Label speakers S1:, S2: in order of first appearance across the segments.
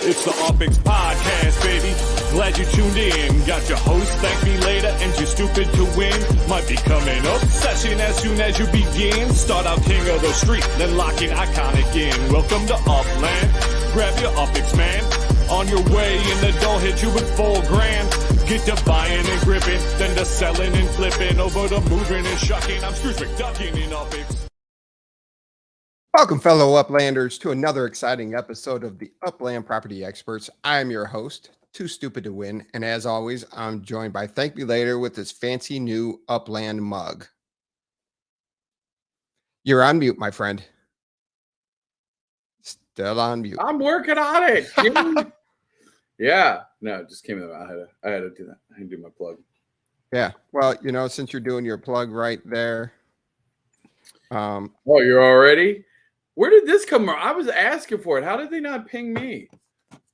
S1: It's the UPX Podcast, baby. Glad you tuned in. Got your host, ThankMeLater, and you're stupid to win. Might be coming up session as soon as you begin. Start out king of the street, then lock in iconic in. Welcome to Upland. Grab your UPX, man. On your way, and the door hit you with $4,000. Get to buying and gripping, then to selling and flipping. Over to moving and shucking. I'm Scrooge McDuckin in UPX.
S2: Welcome, fellow Uplanders, to another exciting episode of the Upland Property Experts. I am your host, Too Stupid to Win, and as always, I'm joined by ThankMeLater with this fancy new Upland mug. You're on mute, my friend. Still on mute.
S3: I'm working on it. Yeah, no, it just came out. I had to do that. I had to do my plug.
S2: Yeah, well, you know, since you're doing your plug right there.
S3: Oh, you're already? Where did this come from? I was asking for it. How did they not ping me?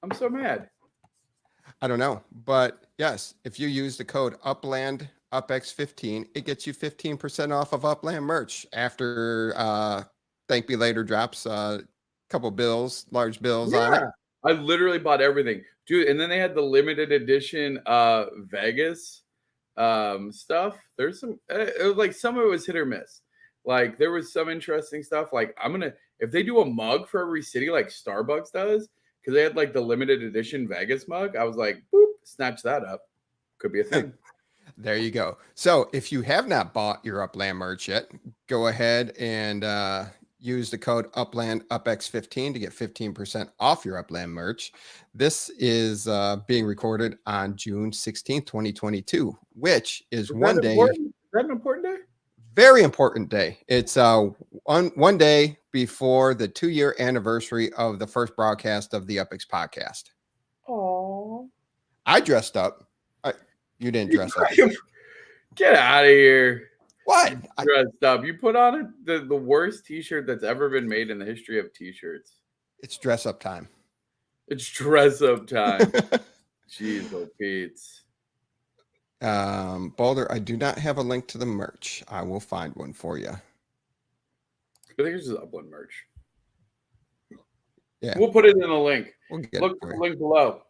S3: I'm so mad.
S2: I don't know, but yes, if you use the code Upland UPX15, it gets you 15% off of Upland merch after ThankMeLater drops a couple bills, large bills on it.
S3: I literally bought everything, dude. And then they had the limited edition Vegas stuff. There's some. It was like some of it was hit or miss. Like there was some interesting stuff. Like if they do a mug for every city like Starbucks does, because they had like the limited edition Vegas mug, I was like, boop, snatch that up. Could be a thing.
S2: There you go. So if you have not bought your Upland merch yet, go ahead and use the code Upland UPX15 to get 15% off your Upland merch. This is being recorded on June 16th, 2022, which is one day.
S3: Is that an important day?
S2: Very important day. It's one day before the 2-year anniversary of the first broadcast of the UPX Podcast.
S3: Oh,
S2: I dressed up. You didn't dress up.
S3: Get out of here.
S2: What?
S3: Dressed up. You put on the worst t-shirt that's ever been made in the history of t-shirts.
S2: It's dress up time.
S3: It's dress up time. Jeez, oh Pete's.
S2: Boulder, I do not have a link to the merch. I will find one for you.
S3: I think it's just Upland merch.
S2: Yeah,
S3: we'll put it in the link.
S2: We'll get
S3: Look for the link below.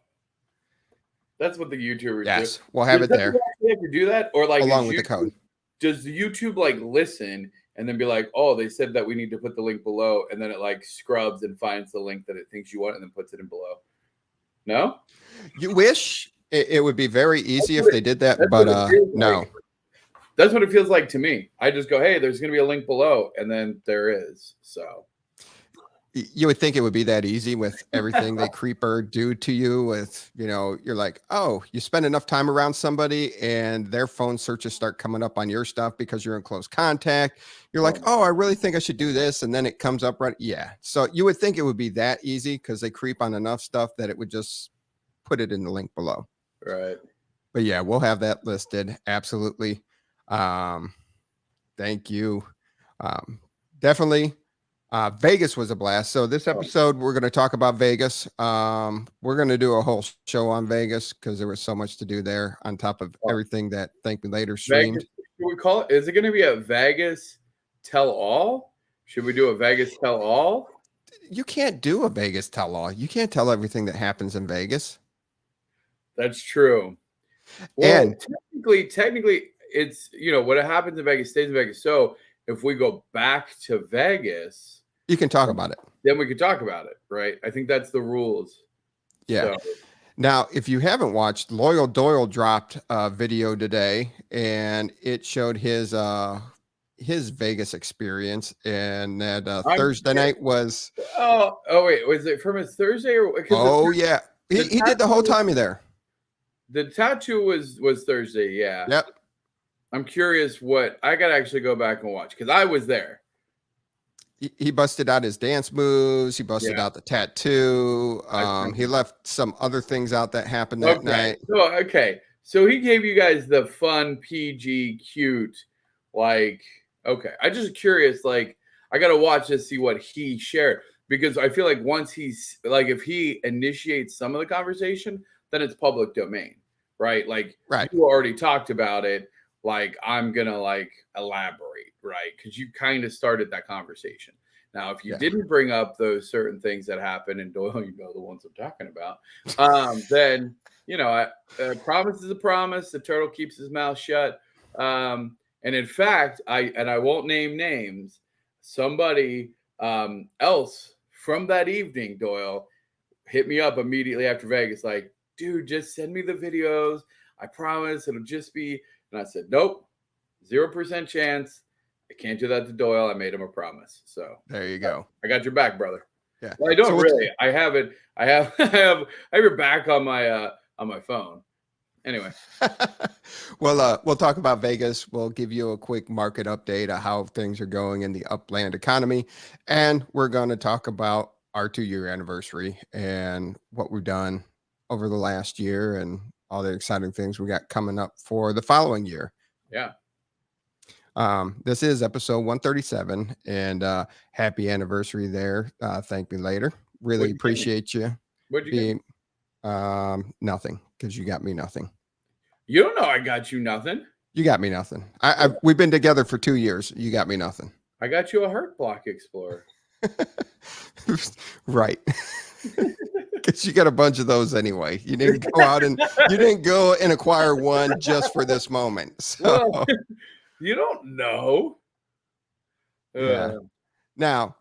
S3: That's what the YouTubers do.
S2: Yes, we'll have it there.
S3: You have to do that, or like
S2: along with the code.
S3: Does the YouTube like listen and then be like, "Oh, they said that we need to put the link below," and then it like scrubs and finds the link that it thinks you want and then puts it in below? No.
S2: You wish it would be very easy if they did that, but no.
S3: Like. That's what it feels like to me. I just go, "Hey, there's going to be a link below," and then there is. So
S2: you would think it would be that easy with everything they creeper do to you. With you're like, oh, you spend enough time around somebody, and their phone searches start coming up on your stuff because you're in close contact. You're like, oh, I really think I should do this, and then it comes up right. Yeah, so you would think it would be that easy because they creep on enough stuff that it would just put it in the link below.
S3: Right.
S2: But yeah, we'll have that listed. Absolutely. Thank you. Definitely. Vegas was a blast. So this episode, we're going to talk about Vegas. We're going to do a whole show on Vegas because there was so much to do there on top of everything that ThankMeLater streamed.
S3: Vegas, should we call it? Is it going to be a Vegas tell all? Should we do a Vegas tell all?
S2: You can't do a Vegas tell all. You can't tell everything that happens in Vegas.
S3: That's true. Well, and technically, it's what happens in Vegas stays in Vegas. So if we go back to Vegas,
S2: you can talk about it.
S3: Then we can talk about it, right? I think that's the rules.
S2: Yeah. So. Now, if you haven't watched, Loyal Doyle dropped a video today, and it showed his Vegas experience, and that Thursday night was.
S3: Oh wait, was it from his Thursday or?
S2: Yeah, he did the whole time there.
S3: The tattoo was Thursday, yeah.
S2: Yep.
S3: I'm curious what I got to actually go back and watch because I was there.
S2: He busted out his dance moves. He busted out the tattoo. He left some other things out that happened that night.
S3: So he gave you guys the fun, PG, cute, like, okay. I'm just curious, like, I got to watch to see what he shared because I feel like once he's like, if he initiates some of the conversation, then it's public domain, right? Like, you already talked about it. Like, I'm going to like elaborate, right? Because you kind of started that conversation. Now, if you
S2: Yeah.
S3: didn't bring up those certain things that happened, and Doyle, you know the ones I'm talking about, then a promise is a promise. The turtle keeps his mouth shut. And in fact, I won't name names. Somebody else from that evening, Doyle, hit me up immediately after Vegas, like, dude, just send me the videos. I promise it'll just be. And I said, nope, 0% chance. I can't do that to Doyle. I made him a promise. So
S2: there you go.
S3: I got your back, brother.
S2: Yeah.
S3: Well, I don't really. I have it. I have your back on my phone. Anyway.
S2: Well, we'll talk about Vegas. We'll give you a quick market update of how things are going in the Upland economy. And we're going to talk about our 2-year anniversary and what we've done over the last year and all the exciting things we got coming up for the following year.
S3: Yeah.
S2: This is episode 137, and happy anniversary there. Thank me later. Really appreciate you.
S3: What'd you get?
S2: Nothing, because you got me nothing.
S3: You don't know I got you nothing.
S2: You got me nothing. We've been together for 2 years. You got me nothing.
S3: I got you a Hurt Block Explorer.
S2: Right. Because you got a bunch of those anyway. You didn't go and acquire one just for this moment. So.
S3: Well, you don't know.
S2: Yeah. Now,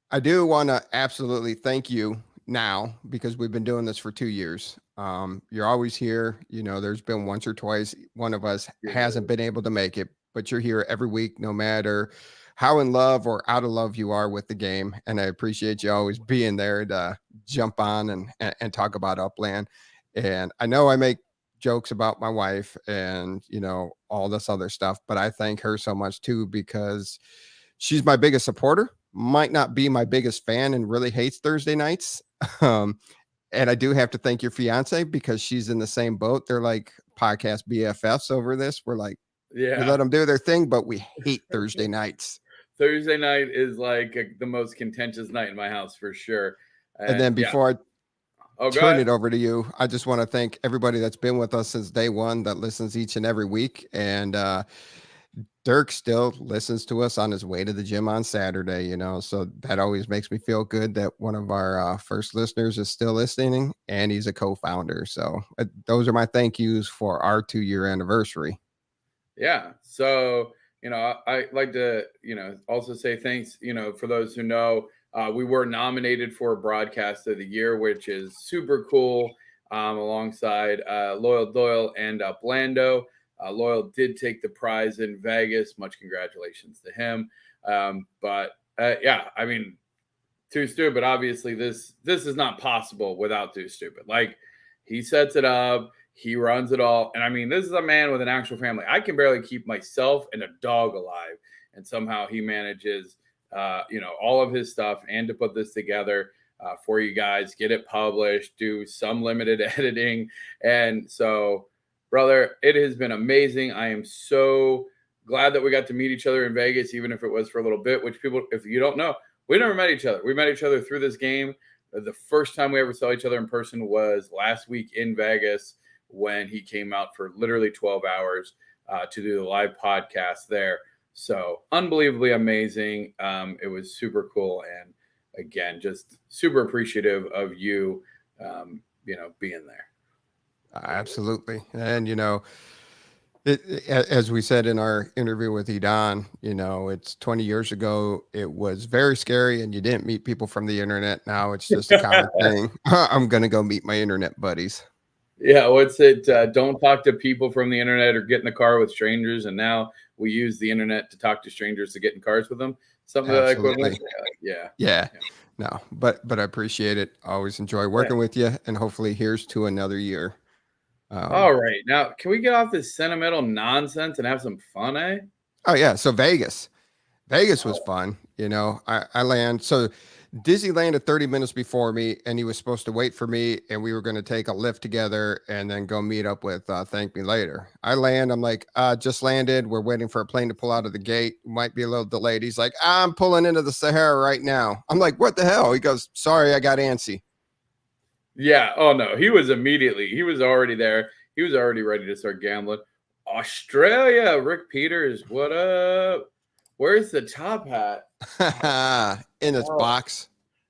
S2: I do want to absolutely thank you now, because we've been doing this for 2 years. You're always here. There's been once or twice one of us hasn't been able to make it, but you're here every week, no matter how in love or out of love you are with the game. And I appreciate you always being there to jump on and talk about Upland. And I know I make jokes about my wife and, all this other stuff, but I thank her so much too, because she's my biggest supporter, might not be my biggest fan, and really hates Thursday nights. And I do have to thank your fiance, because she's in the same boat. They're like podcast BFFs over this. We're like, we let them do their thing, but we hate Thursday nights.
S3: Thursday night is like the most contentious night in my house for sure.
S2: And then before I turn it over to you, I just want to thank everybody that's been with us since day one, that listens each and every week. And Dirk still listens to us on his way to the gym on Saturday, so that always makes me feel good that one of our first listeners is still listening, and he's a co-founder. So those are my thank yous for our 2-year anniversary.
S3: Yeah. So, I like to, also say thanks, for those who know, we were nominated for Broadcast of the Year, which is super cool, alongside Loyal Doyle and Uplando. Loyal did take the prize in Vegas. Much congratulations to him. But I mean, Too Stupid, obviously this is not possible without Too Stupid. Like, he sets it up, he runs it all. And I mean, this is a man with an actual family. I can barely keep myself and a dog alive, and somehow he manages all of his stuff, and to put this together for you guys, get it published, do some limited editing. And so, brother, it has been amazing. I am so glad that we got to meet each other in Vegas, even if it was for a little bit, which people, if you don't know, we never met each other. We met each other through this game. The first time we ever saw each other in person was last week in Vegas, when he came out for literally 12 hours to do the live podcast there. So unbelievably amazing. It was super cool. And again, just super appreciative of you, being there.
S2: Absolutely. And, as we said in our interview with Edan, it's 20 years ago. It was very scary, and you didn't meet people from the internet. Now it's just a common thing. I'm going to go meet my internet buddies.
S3: Yeah. What's it? Don't talk to people from the internet, or get in the car with strangers. And now we use the internet to talk to strangers to get in cars with them. Something like that. Yeah.
S2: No, but I appreciate it. Always enjoy working with you, and hopefully here's to another year.
S3: All right. Now, can we get off this sentimental nonsense and have some fun, eh?
S2: Oh, yeah. So Vegas was fun. I land. So Dizzy landed 30 minutes before me, and he was supposed to wait for me, and we were going to take a lift together and then go meet up with ThankMeLater. I land. I'm like, just landed. We're waiting for a plane to pull out of the gate. Might be a little delayed. He's like, I'm pulling into the Sahara right now. I'm like, what the hell? He goes, sorry, I got antsy.
S3: Yeah. Oh, no. He was already there. He was already ready to start gambling. Australia, Rick Peters, what up? Where's the top hat?
S2: in its
S3: Oh,
S2: box.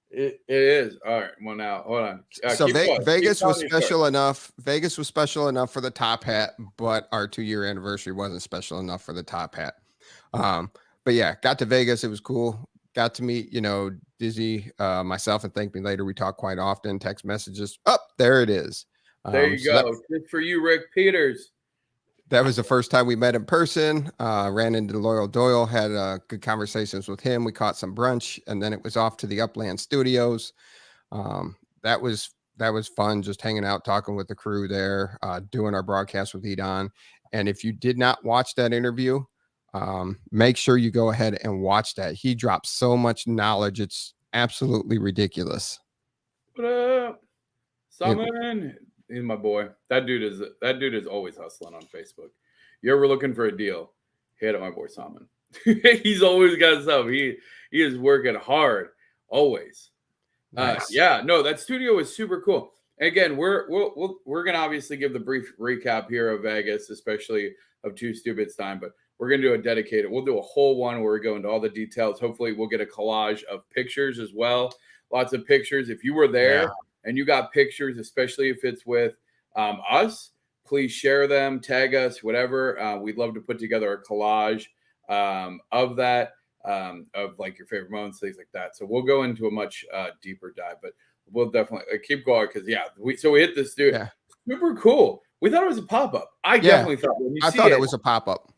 S3: it is. All right. Well, now hold on.
S2: So
S3: Keep going.
S2: Vegas
S3: Keep
S2: was
S3: telling your story.
S2: special enough. Vegas was special enough for the top hat, but our 2-year anniversary wasn't special enough for the top hat. But yeah, got to Vegas. It was cool. Got to meet, Dizzy, myself, and ThankMeLater. We talk quite often, text messages. Oh, there it is.
S3: There you
S2: So
S3: go. Good for you, Rick Peters.
S2: that was the first time we met in person. Ran into Loyal Doyle, had good conversations with him. We caught some brunch, and then it was off to the Upland Studios. That was fun, just hanging out, talking with the crew there, doing our broadcast with Edon. And if you did not watch that interview, make sure you go ahead and watch that. He dropped so much knowledge. It's absolutely ridiculous.
S3: What up? Simon, he's my boy. That dude is always hustling on Facebook. You ever looking for a deal? Hit up my boy Simon. He's always got stuff. He is working hard, always.
S2: Nice.
S3: Yeah, no, that studio is super cool. Again, we're gonna obviously give the brief recap here of Vegas, especially of Two Stupids time, but we're gonna do a dedicated. We'll do a whole one where we go into all the details. Hopefully, we'll get a collage of pictures as well. Lots of pictures. If you were there and you got pictures, especially if it's with us, please share them, tag us, whatever. We'd love to put together a collage of that. Of like your favorite moments, things like that. So we'll go into a much deeper dive, but we'll definitely keep going because we hit this dude.
S2: Yeah.
S3: Super cool. We thought it was a pop-up. I definitely thought when you
S2: I
S3: see
S2: thought it was a pop-up.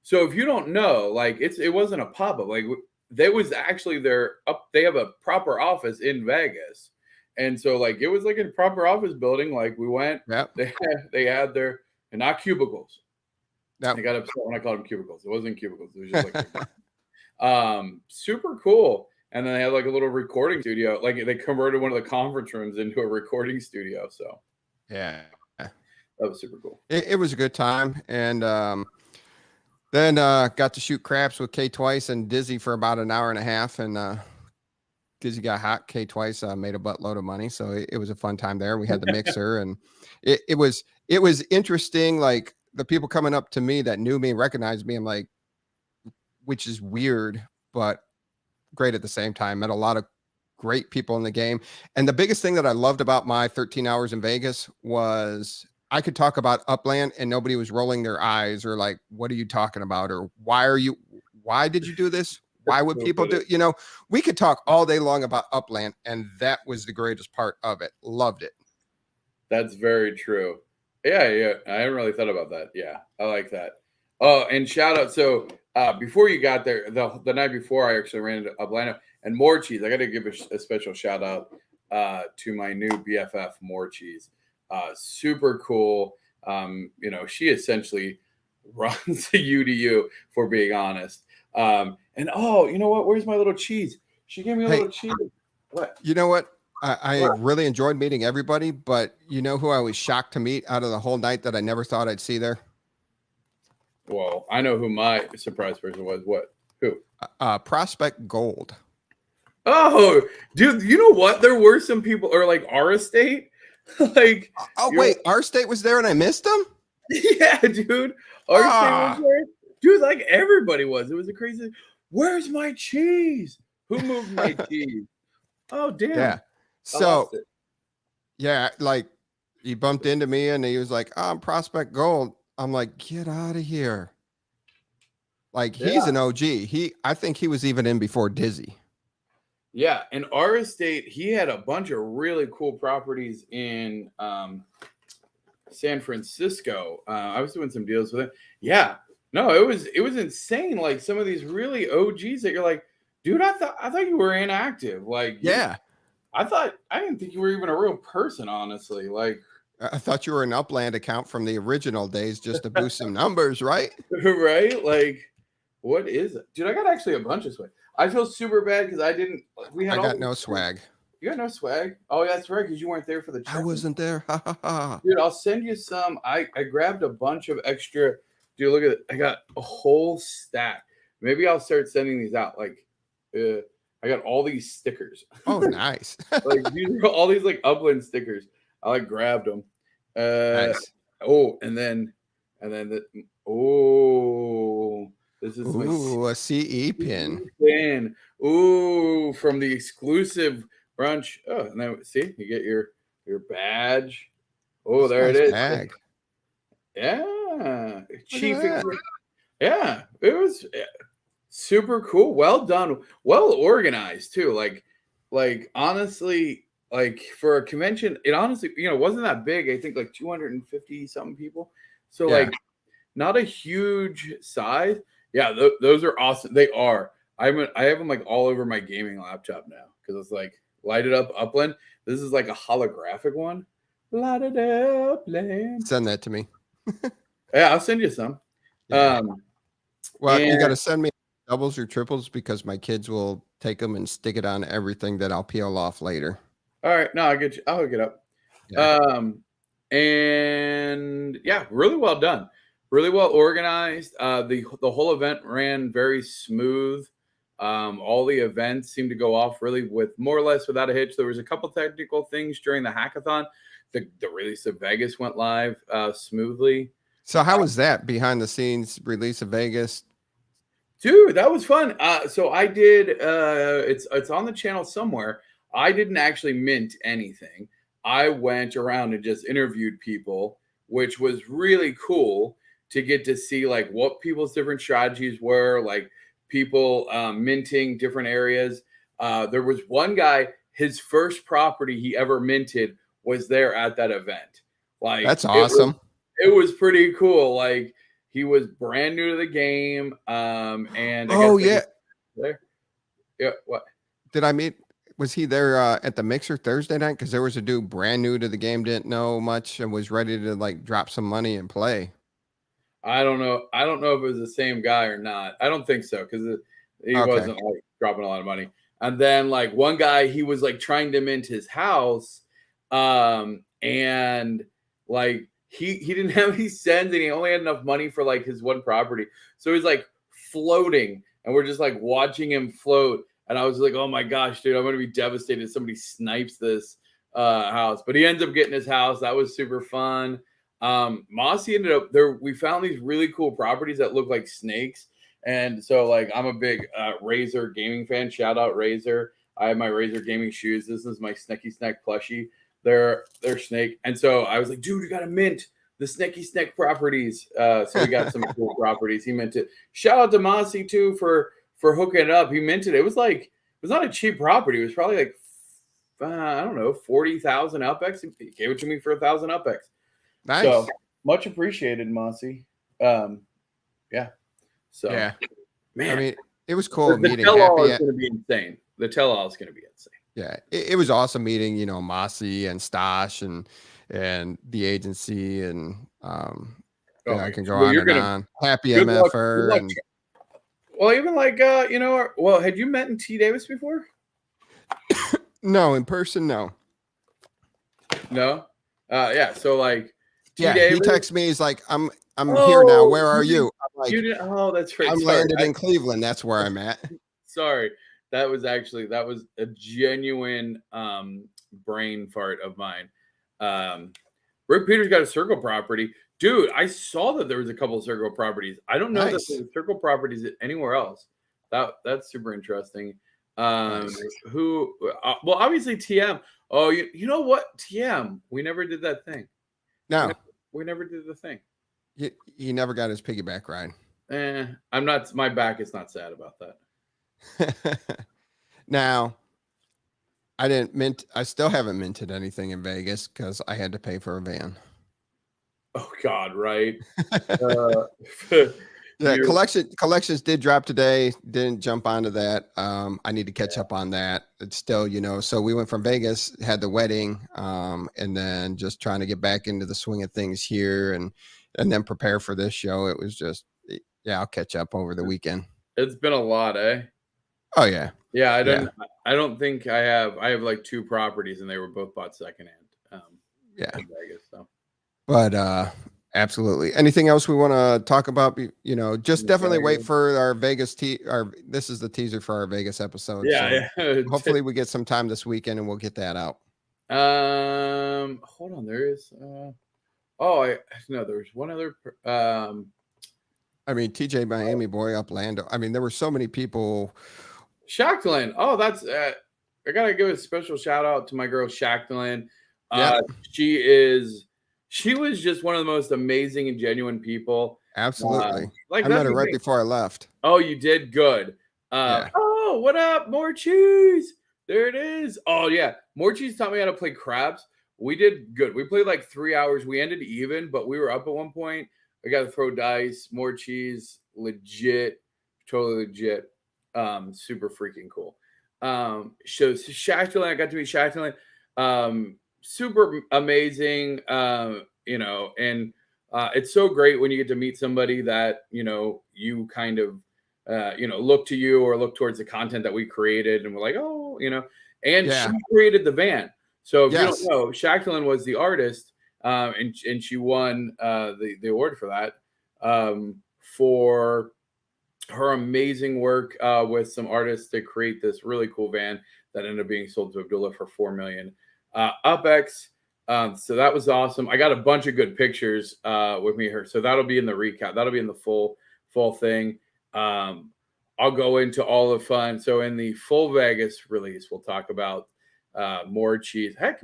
S3: So if you don't know, like it wasn't a pop-up. Like there was actually they have a proper office in Vegas. And so like it was like a proper office building. Like we went, they had their, and not cubicles.
S2: Yep.
S3: I got upset when I called them cubicles. It wasn't cubicles. It was just like super cool. And then they had like a little recording studio. Like they converted one of the conference rooms into a recording studio. So
S2: yeah,
S3: that was super cool.
S2: It was a good time. And then got to shoot craps with K twice and Dizzy for about an hour and a half. And Dizzy got hot. K twice made a buttload of money. So it was a fun time there. We had the mixer and it was interesting. Like the people coming up to me that knew me and recognized me, I'm like, which is weird, but great at the same time. Met a lot of great people in the game. And the biggest thing that I loved about my 13 hours in Vegas was I could talk about Upland and nobody was rolling their eyes or like, what are you talking about? Or why did you do this? Why would people do, we could talk all day long about Upland, and that was the greatest part of it. Loved it.
S3: That's very true. Yeah. I haven't really thought about that. Yeah. I like that. Oh, and shout out. So before you got there, the night before, I actually ran into Upland and More Cheese. I got to give a special shout out to my new BFF, More Cheese. Super cool. She essentially runs the UDU, for being honest. And you know what? Where's my little cheese? She gave me a little cheese. What?
S2: You know what? I really enjoyed meeting everybody, but you know who I was shocked to meet out of the whole night that I never thought I'd see there?
S3: Well, I know who my surprise person was. What? Who?
S2: Prospect Gold.
S3: Oh, dude, you know what? There were some people, or like our estate. Like,
S2: wait, our state was there and I missed them?
S3: Yeah, dude. Our state was there. Dude, like everybody was. It was a crazy. Where's my cheese? Who moved my cheese? Oh, damn.
S2: Yeah. So, yeah, like he bumped into me and he was like, I'm Prospect Gold. I'm like, get out of here. Like, he's an OG. I think he was even in before Dizzy.
S3: Yeah. In our estate, he had a bunch of really cool properties in San Francisco. I was doing some deals with it. Yeah. No, it was insane. Like some of these really OGs that you're like, dude, I thought you were inactive. Like,
S2: yeah.
S3: I didn't think you were even a real person, honestly. Like,
S2: I thought you were an Upland account from the original days just to boost some numbers, right?
S3: Right? Like, what is it? Dude, I got actually a bunch of swag. I feel super bad because I got
S2: no swag.
S3: You got no swag? Oh, yeah, that's right, because you weren't there for the
S2: I wasn't there.
S3: Dude, I'll send you some. I grabbed a bunch of extra. Dude, look at it. I got a whole stack. Maybe I'll start sending these out. Like, I got all these stickers.
S2: Oh, nice.
S3: Like, these are all these like Upland stickers. I like grabbed them.
S2: Nice.
S3: Oh, and then This is
S2: a CE pin.
S3: Ooh, from the exclusive brunch. Oh, and then see, you get your badge. Oh,
S2: That's
S3: there
S2: nice
S3: it is.
S2: Bag.
S3: Yeah, yeah, it was super cool. Well done. Well organized too. Like honestly, like for a convention, it honestly, wasn't that big. I think like 250 something people. So like not a huge size. Yeah, those are awesome. They are. I have them like all over my gaming laptop now because it's like lighted up Upland. This is like a holographic one. Lighted up Upland.
S2: Send that to me.
S3: Yeah, I'll send you some.
S2: Yeah. Well, you got to send me doubles or triples because my kids will take them and stick it on everything that I'll peel off later.
S3: All right. No, I get you. I'll hook it up. Yeah. And yeah, really well done. Really well organized. The whole event ran very smooth. All the events seemed to go off really with more or less without a hitch. There was a couple technical things during the hackathon. The release of Vegas went live smoothly.
S2: So how was that behind the scenes release of Vegas?
S3: Dude, that was fun. So I did. It's on the channel somewhere. I didn't actually mint anything. I went around and just interviewed people, which was really cool to get to see like what people's different strategies were, like people minting different areas. There was one guy, his first property he ever minted was there at that event. Like
S2: that's awesome.
S3: It was pretty cool. Like he was brand new to the game. And there. Yeah. What
S2: did I meet? Was he there at the mixer Thursday night? Because there was a dude brand new to the game, didn't know much, and was ready to like drop some money and play.
S3: I don't know. I don't know if it was the same guy or not. I don't think so because he wasn't like dropping a lot of money. And then like one guy, he was like trying to mint his house, and like he didn't have any cents, and he only had enough money for like his one property. So he's like floating, and we're just like watching him float. And I was like, oh my gosh, dude, I'm going to be devastated if somebody snipes this house. But he ends up getting his house. That was super fun. Mossy ended up there. We found these really cool properties that look like snakes. And so like, I'm a big Razer gaming fan. Shout out Razer. I have my Razer gaming shoes. This is my Sneaky Snack plushie. They're snake. And so I was like, dude, you got to mint the Sneaky Snack properties. So we got some cool properties. He minted. Shout out to Mossy too for hooking it up. He minted it. It was not a cheap property. It was probably like I don't know, 40,000 UPX. He gave it to me for 1,000 UPX.
S2: Nice.
S3: So much appreciated, Mossy. Yeah. So
S2: yeah,
S3: man,
S2: I mean, it was cool meeting.
S3: The tell-all is going to be insane. The tell-all is going to be insane.
S2: Yeah, it was awesome meeting, Mossy and Stosh and the agency and I can go on and on. Happy MFR and.
S3: Well, even like, had you met in TDavis before?
S2: No, in person, no.
S3: No? Yeah, so like,
S2: T-Davis, he texts me, he's like, I'm here now. Where are you? I'm like,
S3: that's right.
S2: I'm landed in Cleveland. That's where I'm at.
S3: Sorry. That was a genuine brain fart of mine. Rick Peters got a circle property. Dude, I saw that there was a couple of circle properties. I don't know that there's circle properties anywhere else. That's super interesting. Nice. Well, obviously TM. Oh, you know what? TM. We never did that thing.
S2: No.
S3: We never did the thing.
S2: He never got his piggyback ride.
S3: My back is not sad about that.
S2: Now, I still haven't minted anything in Vegas because I had to pay for a van.
S3: Oh God, right.
S2: Yeah, collections did drop today. Didn't jump onto that. I need to catch up on that. It's still, so we went from Vegas, had the wedding, and then just trying to get back into the swing of things here and then prepare for this show. It was just, I'll catch up over the weekend.
S3: It's been a lot, eh?
S2: Oh yeah.
S3: Yeah, I don't think I have like 2 properties and they were both bought secondhand. In Vegas, so.
S2: But absolutely. Anything else we want to talk about? Just definitely wait for our Vegas this is the teaser for our Vegas episode.
S3: Yeah.
S2: Hopefully we get some time this weekend and we'll get that out.
S3: Hold on. There is. There's one other.
S2: I mean, TJ Miami boy, Upland. I mean, there were so many people.
S3: Shacklin. Oh, that's I gotta give a special shout out to my girl Shacklin.
S2: Yeah,
S3: She was just one of the most amazing and genuine people.
S2: absolutely.
S3: Like
S2: I
S3: that's
S2: met her
S3: the
S2: right
S3: thing.
S2: before I left.
S3: Oh, you did good.
S2: Yeah.
S3: Oh, what up? More cheese. There it is. Oh, yeah. More cheese taught me how to play craps. We did good. We played like 3 hours. We ended even, but we were up at one point. I got to throw dice. More cheese. Legit. Totally legit. Super freaking cool. So Shacklin, I got to meet Shacklin. Super amazing. You know, and it's so great when you get to meet somebody that, you know, you kind of, you know, look to you or look towards the content that we created. And we're like, oh, you know, and
S2: Yeah.
S3: she created the van. So if
S2: Yes.
S3: you don't know, Shacklin was the artist, and she won the award for that, for her amazing work with some artists to create this really cool van that ended up being sold to Abdullah for $4 million. UPX. So that was awesome. I got a bunch of good pictures with me here. So that'll be in the recap. That'll be in the full thing. I'll go into all the fun. So in the full Vegas release, we'll talk about more cheese. Heck,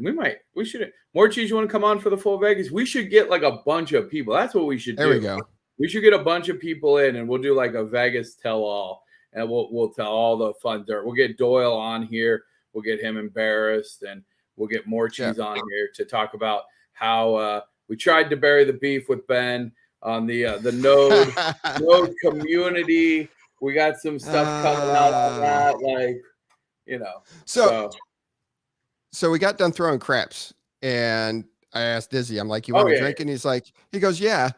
S3: we should more cheese. You want to come on for the full Vegas? We should get like a bunch of people. That's what we should do.
S2: There we go.
S3: We should get a bunch of people in, and we'll do like a Vegas tell all, and we'll tell all the fun dirt. We'll get Doyle on here. We'll get him embarrassed, and we'll get more cheese on here to talk about how we tried to bury the beef with Ben on the node community. We got some stuff coming out on that, like, you know.
S2: So we got done throwing craps, and I asked Dizzy, I'm like, you want a drink? And he goes, yeah.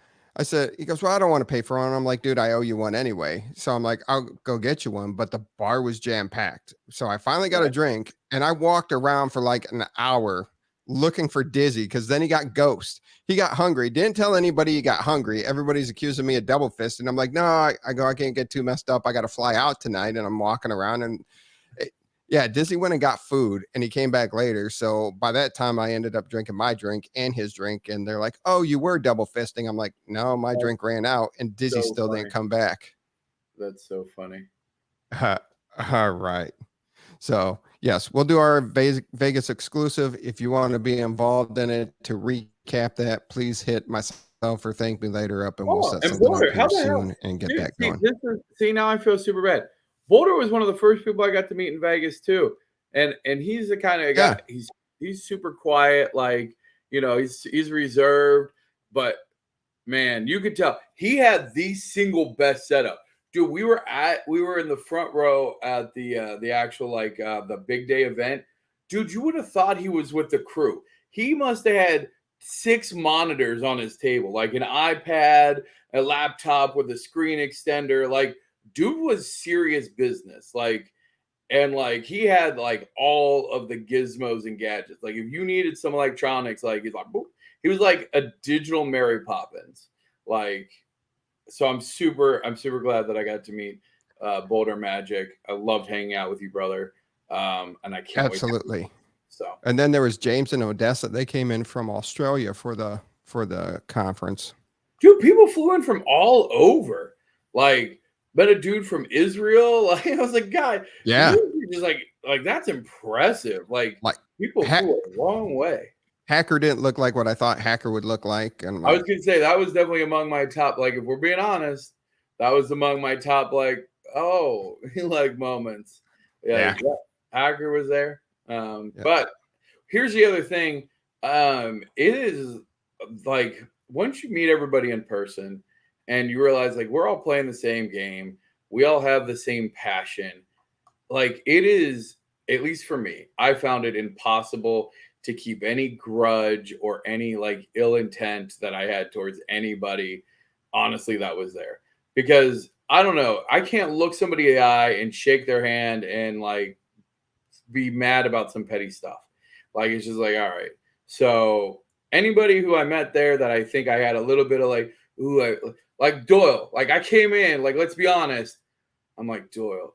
S2: He goes, well, I don't want to pay for one. I'm like, dude, I owe you one anyway. So I'm like, I'll go get you one. But the bar was jam packed. So I finally got a drink, and I walked around for like an hour looking for Dizzy, because then he got ghost. He got hungry. Didn't tell anybody he got hungry. Everybody's accusing me of double fist. And I'm like, no, I can't get too messed up. I got to fly out tonight. And I'm walking around, and Dizzy went and got food, and he came back later. So by that time, I ended up drinking my drink and his drink. And they're like, oh, you were double fisting. I'm like, no, my drink ran out, and Dizzy still didn't come back.
S3: That's so funny.
S2: All right. So yes, we'll do our Vegas exclusive. If you want to be involved in it, to recap that, please hit myself or ThankMeLater up, and we'll set something up here soon and get that going.
S3: See, now I feel super bad. Boulder was one of the first people I got to meet in Vegas too. And he's the kind of guy, he's super quiet. Like, you know, he's reserved, but man, you could tell he had the single best setup. Dude, we were in the front row at the actual, like, the big day event. Dude, you would have thought he was with the crew. He must have had 6 monitors on his table, like an iPad, a laptop with a screen extender. Like, dude was serious business. Like, and like he had like all of the gizmos and gadgets. Like, if you needed some electronics, like he's like, boop. He was like a digital Mary Poppins. Like, so I'm super glad that I got to meet Boulder Magic. I loved hanging out with you, brother. And I can't
S2: absolutely
S3: wait. So,
S2: and then there was James and Odessa. They came in from Australia for the conference.
S3: Dude, people flew in from all over. Like, met a dude from Israel. Like, I was like, God,
S2: yeah,
S3: just like that's impressive. Like people flew a long way.
S2: Hacker didn't look like what I thought Hacker would look like. And
S3: I was gonna say that was definitely among my top. Like, if we're being honest, that was among my top. Like, like moments. Yeah. Hacker was there. But here's the other thing. It is like, once you meet everybody in person, and you realize, like, we're all playing the same game. We all have the same passion. Like, it is, at least for me, I found it impossible to keep any grudge or any, like, ill intent that I had towards anybody, honestly, that was there. Because, I don't know, I can't look somebody in the eye and shake their hand and, like, be mad about some petty stuff. Like, it's just like, all right. So, anybody who I met there that I think I had a little bit of, like, ooh, like Doyle, like I came in, like, let's be honest. I'm like, Doyle,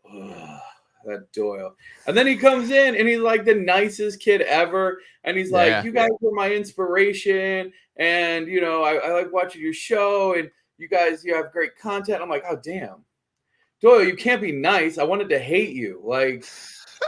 S3: that Doyle. And then he comes in and he's like the nicest kid ever. And he's like, you guys were my inspiration. And, you know, I like watching your show. And you guys, you have great content. I'm like, oh, damn. Doyle, you can't be nice. I wanted to hate you. Like,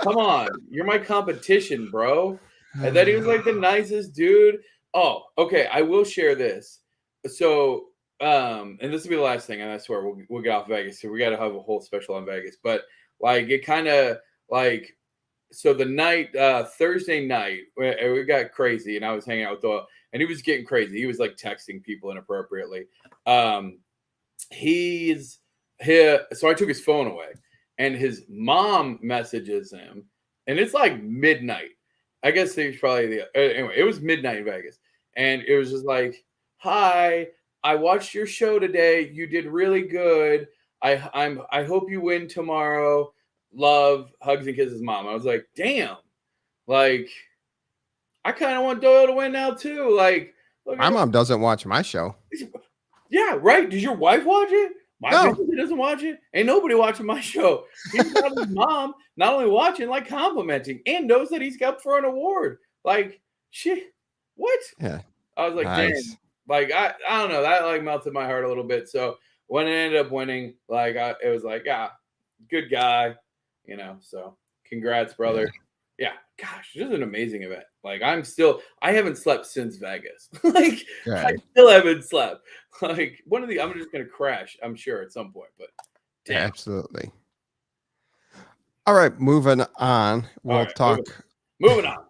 S3: come on. You're my competition, bro. And then he was like the nicest dude. Oh, okay. I will share this. So, and this will be the last thing, and I swear we'll get off Vegas. So we got to have a whole special on Vegas. But like, it kind of like, so the night, Thursday night, we got crazy, and I was hanging out with Doyle, and he was getting crazy. He was like texting people inappropriately. So I took his phone away, and his mom messages him, and it's like midnight. I guess he was probably anyway, it was midnight in Vegas, and it was just like, hi, I watched your show today. You did really good. I hope you win tomorrow. Love, hugs and kisses, mom. I was like, damn, like, I kind of want Doyle to win now too. Like,
S2: my mom doesn't watch my show.
S3: Yeah, right. Does your wife watch it? My
S2: No.
S3: family doesn't watch it. Ain't nobody watching my show. He's got his mom not only watching, like complimenting, and knows that he's up for an award. Like, shit, what?
S2: Yeah.
S3: I was like,
S2: Nice.
S3: damn. Like, I don't know. That like melted my heart a little bit. So when it ended up winning, like, it was like, good guy, you know. So congrats, brother. Yeah, gosh, this is an amazing event. Like, I haven't slept since Vegas. Like,
S2: Right.
S3: I still haven't slept. Like, I'm just gonna crash, I'm sure, at some point. But damn.
S2: Absolutely. All right, moving on. We'll talk.
S3: Moving on.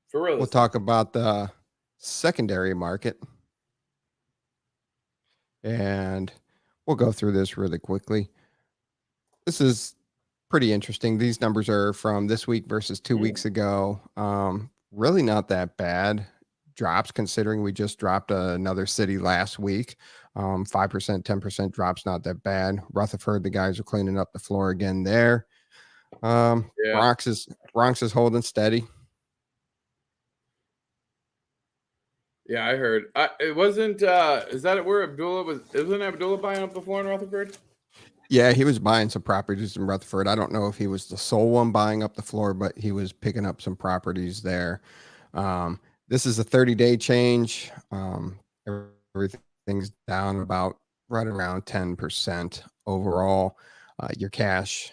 S3: For real.
S2: We'll talk about the secondary market, and we'll go through this really quickly. This is pretty interesting. These numbers are from this week versus 2 weeks ago. Really not that bad drops, considering we just dropped another city last week. 5%, 10% drops, not that bad. Rutherford, the guys are cleaning up the floor again there. Bronx is holding steady.
S3: Yeah, I heard. It wasn't. Is that where Abdullah was? Isn't Abdullah buying up the floor in Rutherford?
S2: Yeah, he was buying some properties in Rutherford. I don't know if he was the sole one buying up the floor, but he was picking up some properties there. This is a 30-day change. Everything's down about right around 10% overall. Your cash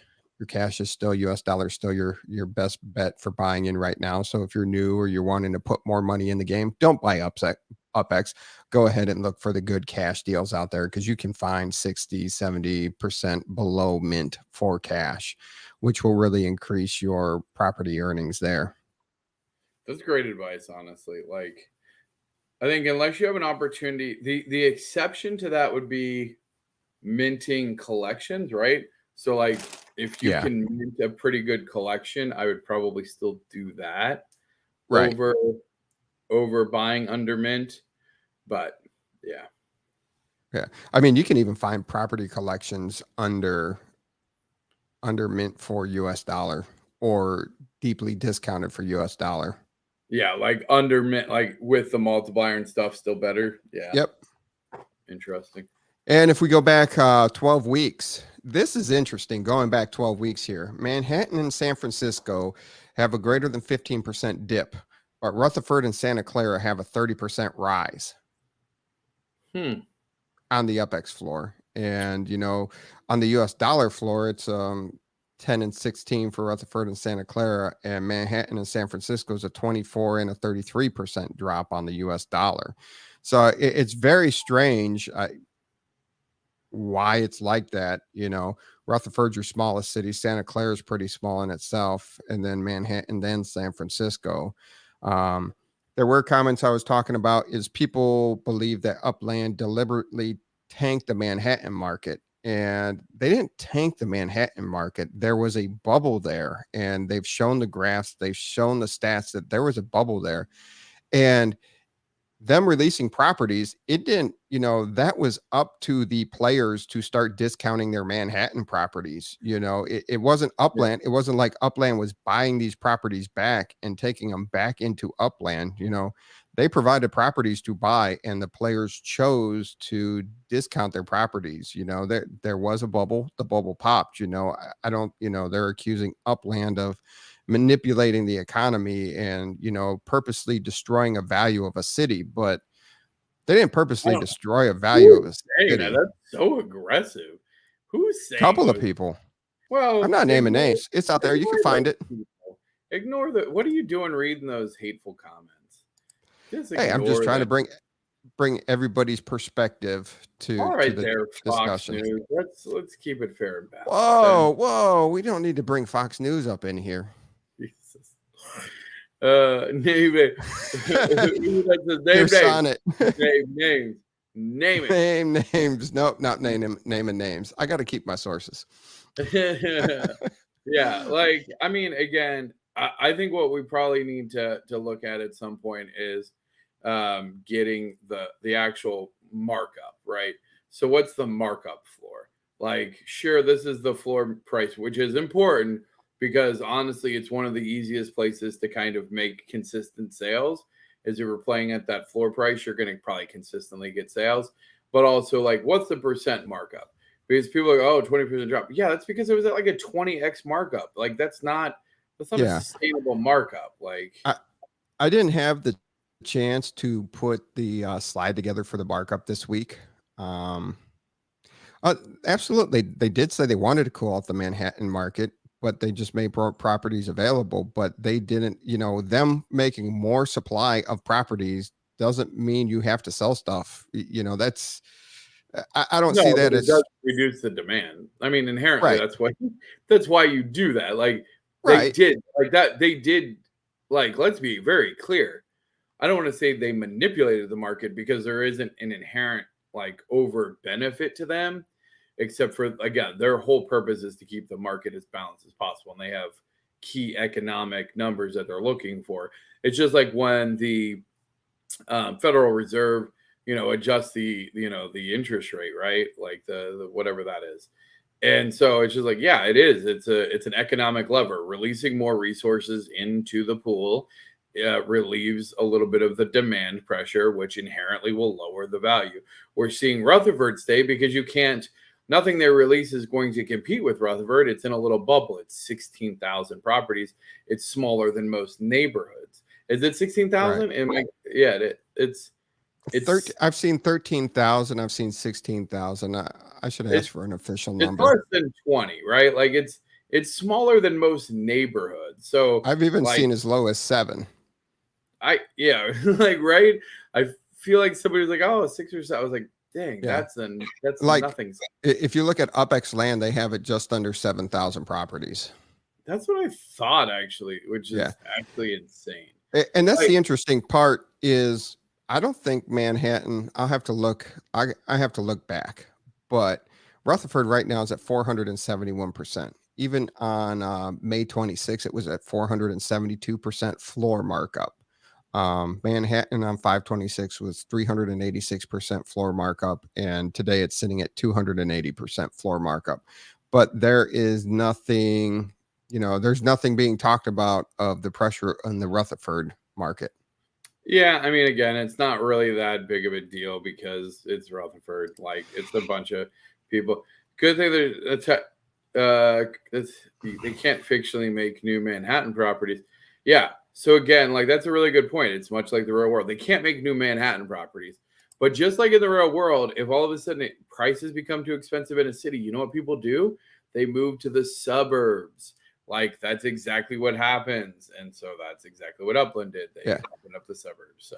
S2: is still US dollar, still your best bet for buying in right now. So if you're new or you're wanting to put more money in the game, don't buy UPX. Go ahead and look for the good cash deals out there, because you can find 60, 70% below mint for cash, which will really increase your property earnings there.
S3: That's great advice, honestly. Like, I think unless you have an opportunity, the exception to that would be minting collections, right? So like, if you can mint a pretty good collection, I would probably still do that,
S2: right,
S3: over buying under mint. But yeah,
S2: I mean, you can even find property collections under mint for US dollar, or deeply discounted for US dollar.
S3: Yeah, like under mint, like with the multiplier and stuff, still better. Yeah.
S2: Yep.
S3: Interesting.
S2: And if we go back 12 weeks, this is interesting. Going back 12 weeks here, Manhattan and San Francisco have a greater than 15% dip, but Rutherford and Santa Clara have a 30% rise on the UPX floor. And, you know, on the US dollar floor, it's 10 and 16 for Rutherford and Santa Clara, and Manhattan and San Francisco is a 24 and a 33% drop on the US dollar. So it's very strange why it's like that. You know, Rutherford's your smallest city. Santa Clara is pretty small in itself. And then Manhattan, then San Francisco. There were comments I was talking about is people believe that Upland deliberately tanked the Manhattan market. And they didn't tank the Manhattan market. There was a bubble there, and they've shown the graphs, they've shown the stats that there was a bubble there. And them releasing properties, it didn't, you know, that was up to the players to start discounting their Manhattan properties. You know, it wasn't Upland. It wasn't like Upland was buying these properties back and taking them back into Upland. You know, they provided properties to buy, and the players chose to discount their properties. You know, there was a bubble, the bubble popped. You know, I don't, you know, they're accusing Upland of manipulating the economy and, you know, purposely destroying a value of a city, but They didn't purposely destroy a value of a city.
S3: That's so aggressive. Who's saying?
S2: Couple of people.
S3: Well,
S2: I'm not naming names. It's out there. You can find it.
S3: Ignore the. What are you doing reading those hateful comments?
S2: Hey, I'm just trying to bring everybody's perspective to the discussion.
S3: News. Let's keep it fair and balanced.
S2: Whoa! We don't need to bring Fox News up in here.
S3: Jesus. Name it. Name
S2: names. Nope, not naming names. I got to keep my sources.
S3: Yeah, like I mean, again, I think what we probably need to look at some point is getting the actual markup, right? So what's the markup floor? Like, sure, this is the floor price, which is important because honestly, it's one of the easiest places to kind of make consistent sales. Is if you're playing at that floor price, you're going to probably consistently get sales. But also, like, what's the percent markup? Because people are like, oh, 20% drop. Yeah, that's because it was at like a 20x markup. Like, that's not a sustainable markup. Like,
S2: I didn't have the chance to put the slide together for the markup this week. Absolutely, they did say they wanted to cool off the Manhattan market, but they just made properties available. But they didn't, them making more supply of properties doesn't mean you have to sell stuff. That's, I don't see that.
S3: It does reduce the demand. I mean, inherently, right. That's why you do that. Like, they did like that. They did, like, let's be very clear. I don't want to say they manipulated the market because there isn't an inherent like over benefit to them, except for, again, their whole purpose is to keep the market as balanced as possible. And they have key economic numbers that they're looking for. It's just like when the Federal Reserve, adjusts the interest rate, right? Like the whatever that is. And so it's just like, yeah, it is. It's an economic lever. Releasing more resources into the pool relieves a little bit of the demand pressure, which inherently will lower the value. We're seeing Rutherford stay because nothing they release is going to compete with Rutherford. It's in a little bubble. It's 16,000 properties. It's smaller than most neighborhoods. Is it 16,000? Right. Yeah, it's
S2: I've seen 13,000. I've seen 16,000. I should ask for an official number.
S3: It's less than 20, right? Like it's smaller than most neighborhoods. So
S2: I've even seen as low as 7.
S3: Like, right. I feel like somebody was like, oh, 6 or 7. I was like, dang, that's like nothing.
S2: If you look at UPX Land, they have it just under 7,000 properties.
S3: That's what I thought, actually, which is actually insane.
S2: And that's the interesting part is I don't think Manhattan, I have to look back, but Rutherford right now is at 471%. Even on May 26, it was at 472% floor markup. Manhattan on 5/26 was 386% floor markup, and today it's sitting at 280% floor markup. But there is nothing, there's nothing being talked about of the pressure on the Rutherford market.
S3: Yeah, I mean, again, it's not really that big of a deal because it's Rutherford. Like, it's a bunch of people. Good thing they can't fictionally make new Manhattan properties. Yeah. So again, like, that's a really good point. It's much like the real world. They can't make new Manhattan properties. But just like in the real world, if all of a sudden prices become too expensive in a city, you know what people do? They move to the suburbs. Like, that's exactly what happens. And so that's exactly what Upland did. They opened up the suburbs. So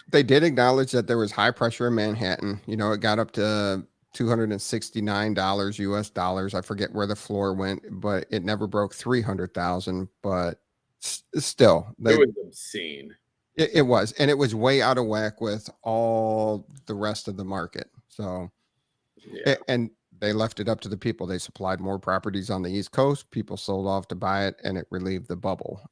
S2: they did acknowledge that there was high pressure in Manhattan. It got up to $269 US dollars. I forget where the floor went, but it never broke 300,000. But still,
S3: it was obscene.
S2: It was, and it was way out of whack with all the rest of the market. So, and they left it up to the people. They supplied more properties on the East Coast. People sold off to buy it, and it relieved the bubble.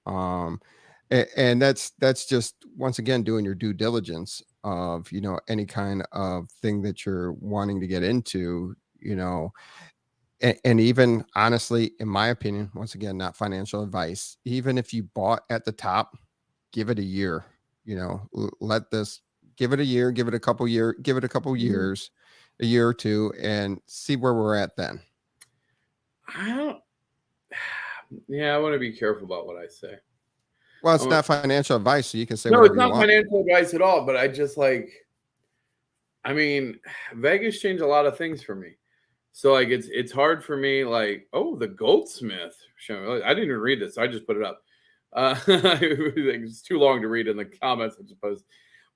S2: And that's just, once again, doing your due diligence of, any kind of thing that you're wanting to get into, and even honestly, in my opinion, once again, not financial advice, even if you bought at the top, give it a year, give it a year, give it a couple years, a year or two, and see where we're at then.
S3: I want to be careful about what I say.
S2: Well, it's not financial advice, so you can say
S3: no,
S2: whatever
S3: it's not
S2: you want.
S3: Financial advice at all. But I just like, I mean, Vegas changed a lot of things for me. So like it's hard for me. Like, oh, the Goldsmith show. I didn't even read this. So I just put it up. It's too long to read in the comments, I suppose.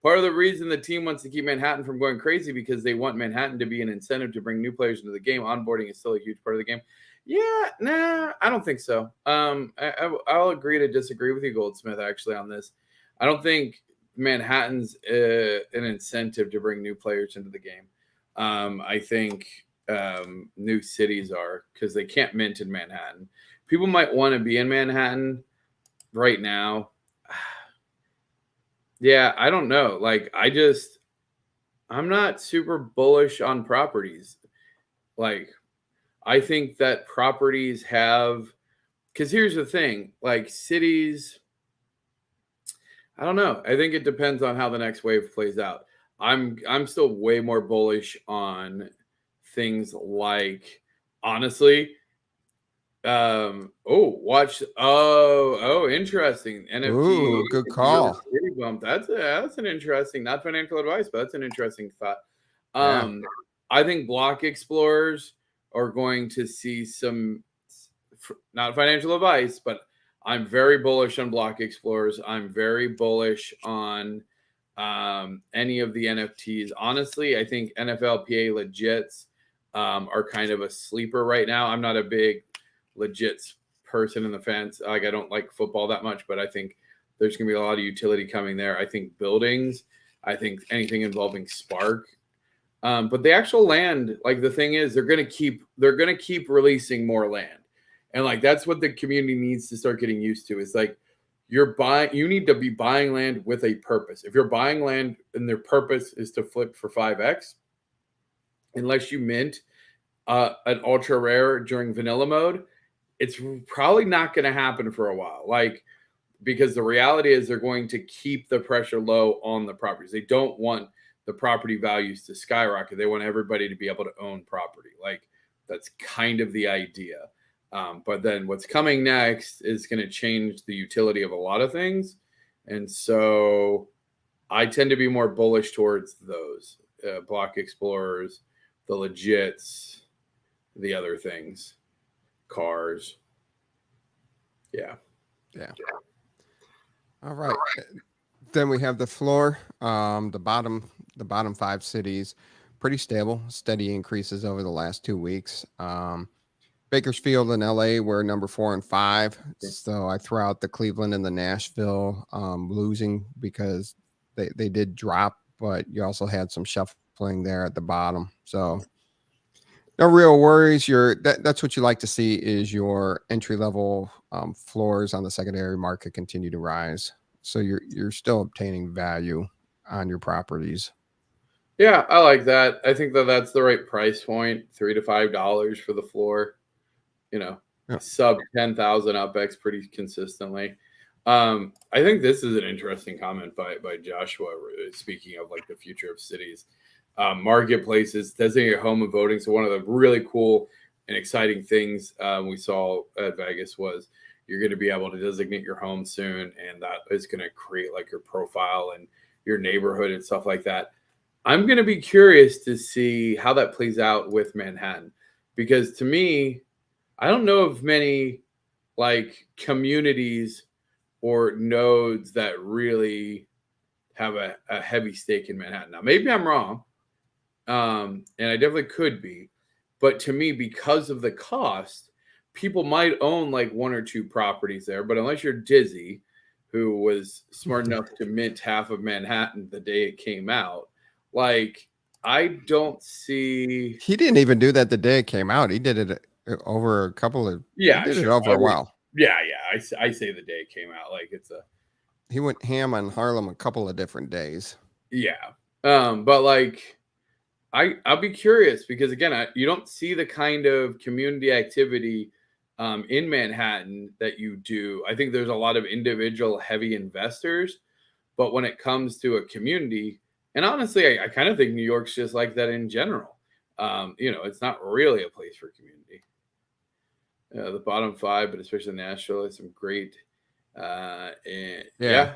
S3: Part of the reason the team wants to keep Manhattan from going crazy because they want Manhattan to be an incentive to bring new players into the game. Onboarding is still a huge part of the game. Yeah, nah, I don't think so. I'll agree to disagree with you, Goldsmith, actually, on this. I don't think Manhattan's an incentive to bring new players into the game. I think new cities are, because they can't mint in Manhattan. People might want to be in Manhattan right now. Yeah, I don't know. Like, I'm not super bullish on properties. Like, I think that properties have, because here's the thing, like cities, I don't know. I think it depends on how the next wave plays out. I'm still way more bullish on things like, honestly, interesting. NFT.
S2: Ooh, good call.
S3: City bump. That's an interesting, not financial advice, but that's an interesting thought.
S2: Yeah.
S3: I think block explorers are going to see some, not financial advice, but I'm very bullish on block explorers. I'm very bullish on any of the NFTs. Honestly, I think NFLPA legits are kind of a sleeper right now. I'm not a big legits person in the fence. Like, I don't like football that much, but I think there's going to be a lot of utility coming there. I think buildings, I think anything involving Spark. But the actual land, like, the thing is, they're going to keep releasing more land. And like, that's what the community needs to start getting used to. Is like, you need to be buying land with a purpose. If you're buying land and their purpose is to flip for 5x, unless you mint an ultra rare during vanilla mode, it's probably not going to happen for a while. Like, because the reality is they're going to keep the pressure low on the properties. They don't want the property values to skyrocket. They want everybody to be able to own property. Like, that's kind of the idea. But then what's coming next is going to change the utility of a lot of things. And so I tend to be more bullish towards those block explorers, the legits, the other things, cars. Yeah.
S2: All right. Then we have the floor. The bottom 5 cities, pretty stable, steady increases over the last 2 weeks. Bakersfield and LA were number 4 and 5. So I throw out the Cleveland and the Nashville losing because they did drop, but you also had some shuffling there at the bottom. So no real worries. That's what you like to see, is your entry level floors on the secondary market continue to rise. So you're still obtaining value on your properties.
S3: Yeah, I like that. I think that's the right price point, $3 to $5 for the floor. Sub 10,000 UPX pretty consistently. I think this is an interesting comment by Joshua, speaking of like the future of cities. Marketplaces, designated home of voting. So one of the really cool and exciting things we saw at Vegas was you're going to be able to designate your home soon, and that is going to create like your profile and your neighborhood and stuff like that. I'm going to be curious to see how that plays out with Manhattan, because to me, I don't know of many like communities or nodes that really have a heavy stake in Manhattan. Now, maybe I'm wrong, and I definitely could be, but to me, because of the cost, people might own like 1 or 2 properties there. But unless you're Dizzy, who was smart enough to mint half of Manhattan the day it came out, like, I don't see.
S2: He didn't even do that the day it came out. He did it over a couple of.
S3: Yeah,
S2: he did it over a while.
S3: Yeah. I say the day it came out, like
S2: he went ham on Harlem a couple of different days.
S3: Yeah. But like, I'll be curious, because again, you don't see the kind of community activity in Manhattan that you do. I think there's a lot of individual heavy investors, but when it comes to a community, and honestly, I kind of think New York's just like that in general. It's not really a place for community. The bottom 5, but especially Nashville, has some great.
S2: Yeah.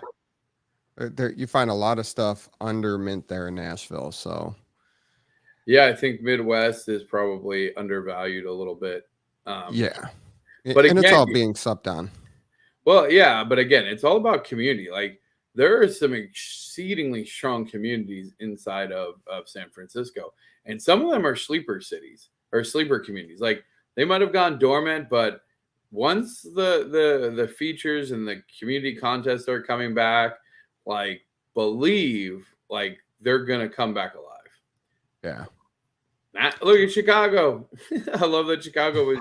S2: There, you find a lot of stuff under mint there in Nashville. So
S3: Yeah, I think Midwest is probably undervalued a little bit.
S2: Yeah.
S3: But
S2: And it's
S3: again,
S2: all being supped on.
S3: well, yeah, but again, it's all about community. Like there are some exceedingly strong communities inside of San Francisco, and some of them are sleeper cities or sleeper communities. Like they might have gone dormant, but once the features and the community contests are coming back, like believe like they're gonna come back alive.
S2: Yeah.
S3: Look at Chicago. I love that Chicago was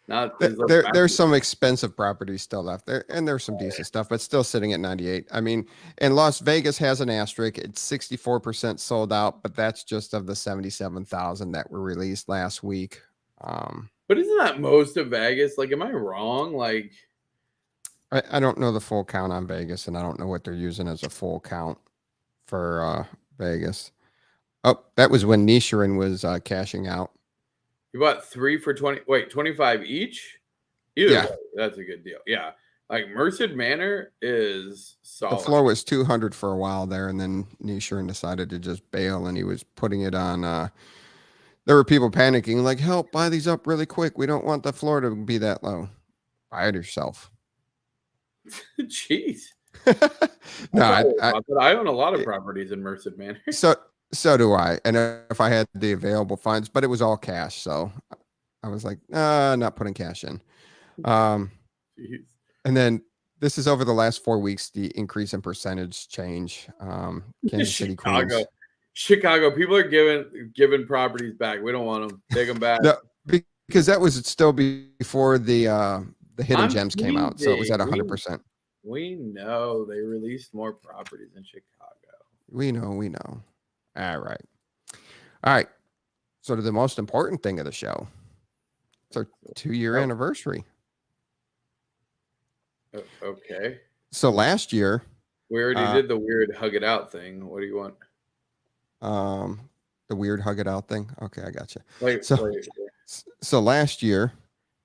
S3: not.
S2: There's some expensive properties still left there, and there's some decent stuff, but still sitting at 98. I mean, and Las Vegas has an asterisk. It's 64% sold out, but that's just of the 77,000 that were released last week.
S3: But isn't that most of Vegas? Like, am I wrong? Like,
S2: I don't know the full count on Vegas, and I don't know what they're using as a full count for Vegas. Oh, that was when Nishirin was cashing out.
S3: You bought 3 for 20. Wait, 25 each? Either
S2: Yeah.
S3: way, that's a good deal. Yeah. Like Merced Manor is solid.
S2: The floor was 200 for a while there, and then Nishirin decided to just bail, and he was putting it on. There were people panicking, like, help, buy these up really quick. We don't want the floor to be that low. Buy it yourself.
S3: Jeez.
S2: No,
S3: I own a lot of properties in Merced Manor.
S2: So do I. And if I had the available funds, but it was all cash. So I was like, not putting cash in. And then this is over the last 4 weeks, the increase in percentage change. Kansas City, Queens.
S3: Chicago, people are giving properties back. We don't want them. Take them back.
S2: No, because that was still before the hidden gems came out. So it was at 100%.
S3: We know they released more properties in Chicago.
S2: We know. All right. So to the most important thing of the show. It's our 2-year anniversary.
S3: Okay.
S2: So last year.
S3: We already did the weird hug it out thing. What do you want?
S2: The weird hug it out thing. Okay, I got you.
S3: Wait.
S2: So last year,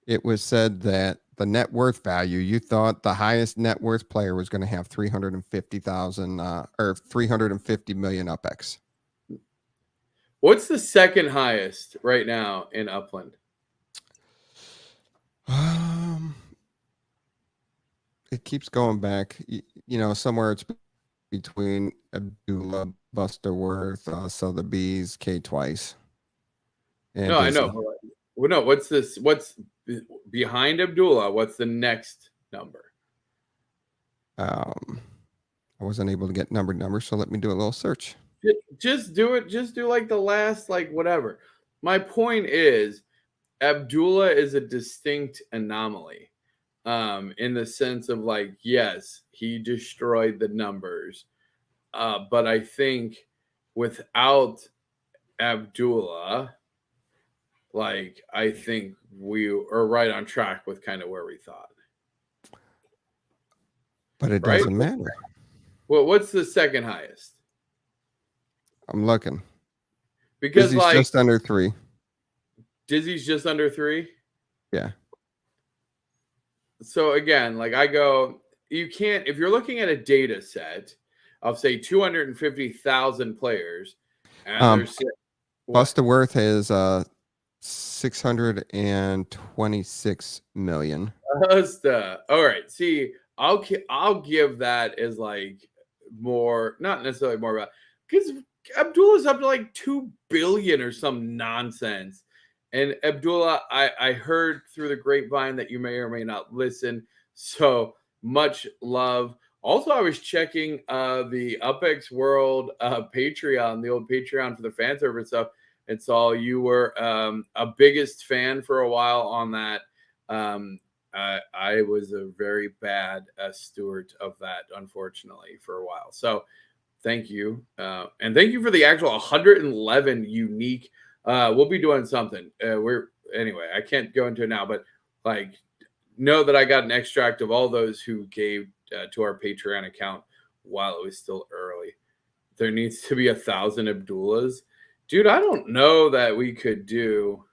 S2: it was said that the net worth value, you thought the highest net worth player was going to have 350,000 or 350 million UPX.
S3: What's the second highest right now in Upland?
S2: It keeps going back. Somewhere it's between Abdullah, Busterworth, Sotheby's, K twice.
S3: No, I know. Well, no, what's this? What's behind Abdullah? What's the next number?
S2: I wasn't able to get numbers, so let me do a little search.
S3: Just do it. Just do like the last, like whatever. My point is, Abdullah is a distinct anomaly, in the sense of like, yes, he destroyed the numbers, but I think without Abdullah, like I think we are right on track with kind of where we thought.
S2: But it doesn't matter.
S3: Well, what's the second highest?
S2: I'm looking.
S3: Because
S2: Dizzy's just under 3.
S3: Dizzy's just under 3?
S2: Yeah.
S3: So again, like you can't, if you're looking at a data set of say 250,000 players, and
S2: Busterworth has 626 million.
S3: All right. See, I'll give that as like more, not necessarily more about, because Abdullah's up to like 2 billion or some nonsense. And Abdullah, I heard through the grapevine that you may or may not listen. So much love. Also, I was checking the UPX World Patreon, the old Patreon for the fan service stuff, and saw you were a biggest fan for a while on that. I was a very bad steward of that, unfortunately, for a while. So thank you. And thank you for the actual 111 unique. We'll be doing something. Anyway, I can't go into it now, but like know that I got an extract of all those who gave to our Patreon account while it was still early. There needs to be 1,000 Abdullahs. Dude, I don't know that we could do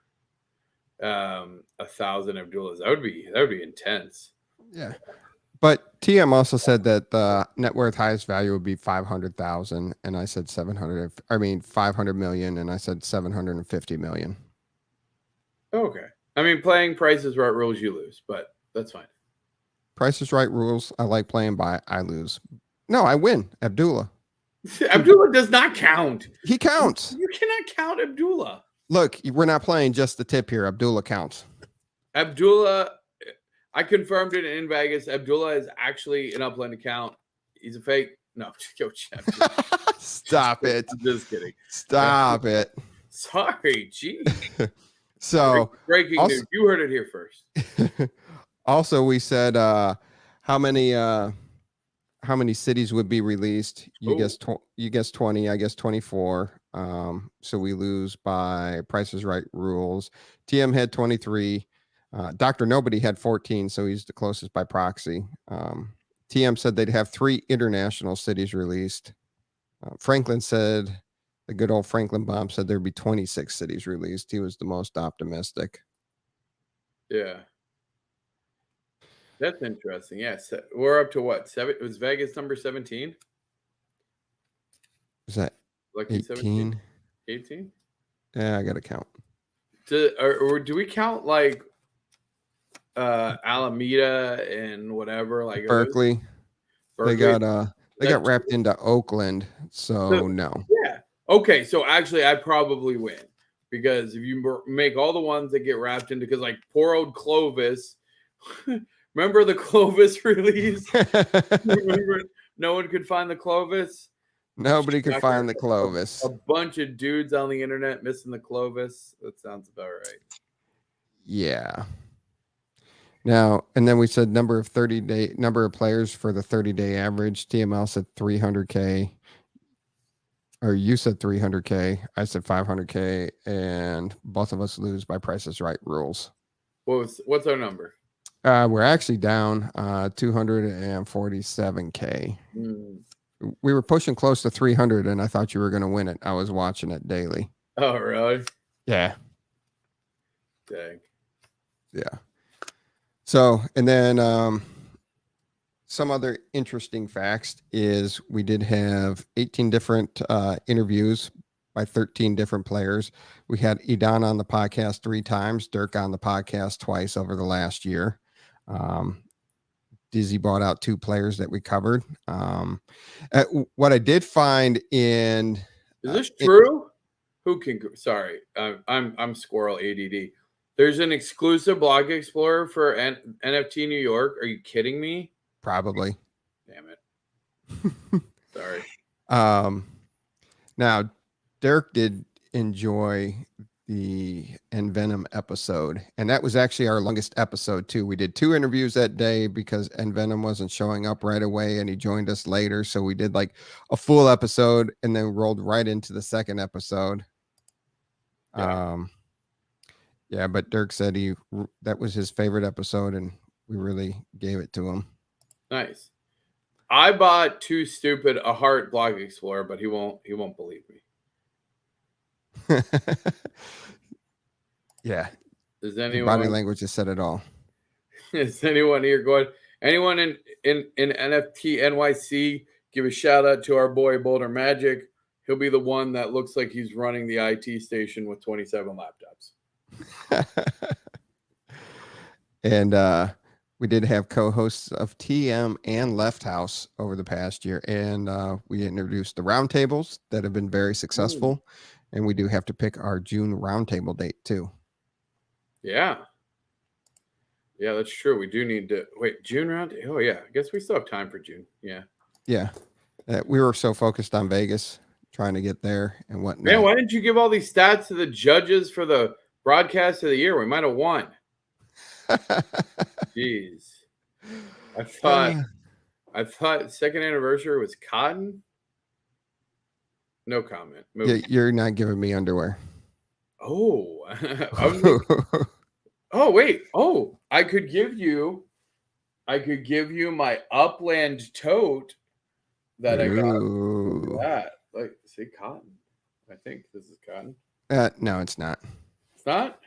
S3: 1,000 Abdullahs. That would be intense.
S2: Yeah. But TM also said that the net worth highest value would be 500,000, and I said 500 million, and I said 750 million.
S3: Okay. I mean, playing Price is Right rules, you lose, but that's fine.
S2: Price is Right rules. I like playing by. I lose. No, I win. Abdullah.
S3: Abdullah does not count.
S2: He counts.
S3: You cannot count Abdullah.
S2: Look, we're not playing just the tip here. Abdullah counts.
S3: Abdullah, I confirmed it in Vegas. Abdullah is actually an Upland account. He's a fake. No, go check.
S2: Stop it.
S3: I'm just kidding.
S2: Stop it.
S3: Sorry, gee.
S2: So
S3: breaking news. You heard it here first.
S2: Also, we said how many cities would be released. You guess 20. I guess 24. So we lose by Price is Right rules. TM had 23. Dr. Nobody had 14, so he's the closest by proxy. TM said they'd have 3 international cities released. Franklin said, the good old Franklin Bomb said there'd be 26 cities released. He was the most optimistic.
S3: Yeah. That's interesting. Yes. We're up to what? It was Vegas number 17?
S2: Is that
S3: Lucky
S2: 18?
S3: 18? Yeah,
S2: I got to count.
S3: Or do we count like Alameda and whatever? Like
S2: Berkeley. They got wrapped into Oakland. So no.
S3: Yeah. Okay. So actually, I probably win because if you make all the ones that get wrapped into, because like poor old Clovis. Remember the Clovis release? Remember no one could find the Clovis?
S2: Nobody could find the Clovis.
S3: A bunch of dudes on the internet missing the Clovis. That sounds about right.
S2: Yeah. Now, and then we said number of players for the 30-day average. TML said 300K. Or you said 300K. I said 500K. And both of us lose by Price is Right rules.
S3: What's our number?
S2: We're actually down 247K. We were pushing close to 300, and I thought you were going to win it. I was watching it daily.
S3: Oh, really?
S2: Yeah.
S3: Dang.
S2: Yeah. So, and then some other interesting facts is we did have 18 different interviews by 13 different players. We had Edan on the podcast 3 times, Dirk on the podcast twice over the last year. Dizzy brought out 2 players that we covered. What I did find in
S3: is this true? Who can? Sorry, I'm squirrel ADD. There's an exclusive Blog Explorer for NFT New York. Are you kidding me?
S2: Probably.
S3: Damn it. Sorry.
S2: Now, Dirk did enjoy the Envenom episode, and that was actually our longest episode too. We did 2 interviews that day because Envenom wasn't showing up right away, and he joined us later. So we did like a full episode and then rolled right into the second episode. Yeah, but Dirk said that was his favorite episode, and we really gave it to him. Nice.
S3: I bought Too Stupid a Heart Blog Explorer, but he won't believe me.
S2: Yeah.
S3: Does anyone
S2: body language just said it all?
S3: Is anyone here going? Anyone in NFT NYC? Give a shout out to our boy Boulder Magic. He'll be the one that looks like he's running the IT station with 27 laptops.
S2: And we did have co-hosts of TM and Left House over the past year, and we introduced the roundtables that have been very successful. And we do have to pick our June roundtable date too.
S3: Yeah, that's true. We do need to wait. June round. Oh yeah, I guess we still have time for June. Yeah.
S2: We were so focused on Vegas, trying to get there and whatnot.
S3: Man, why didn't you give all these stats to the judges for the broadcast of the year? We might have won. Jeez. I thought second anniversary was cotton. No comment.
S2: Yeah, you're not giving me underwear.
S3: Oh. Oh, wait. Oh, I could give you my Upland tote that I got. Look at that. Like, say cotton. I think this is cotton.
S2: No, it's not.
S3: It's not?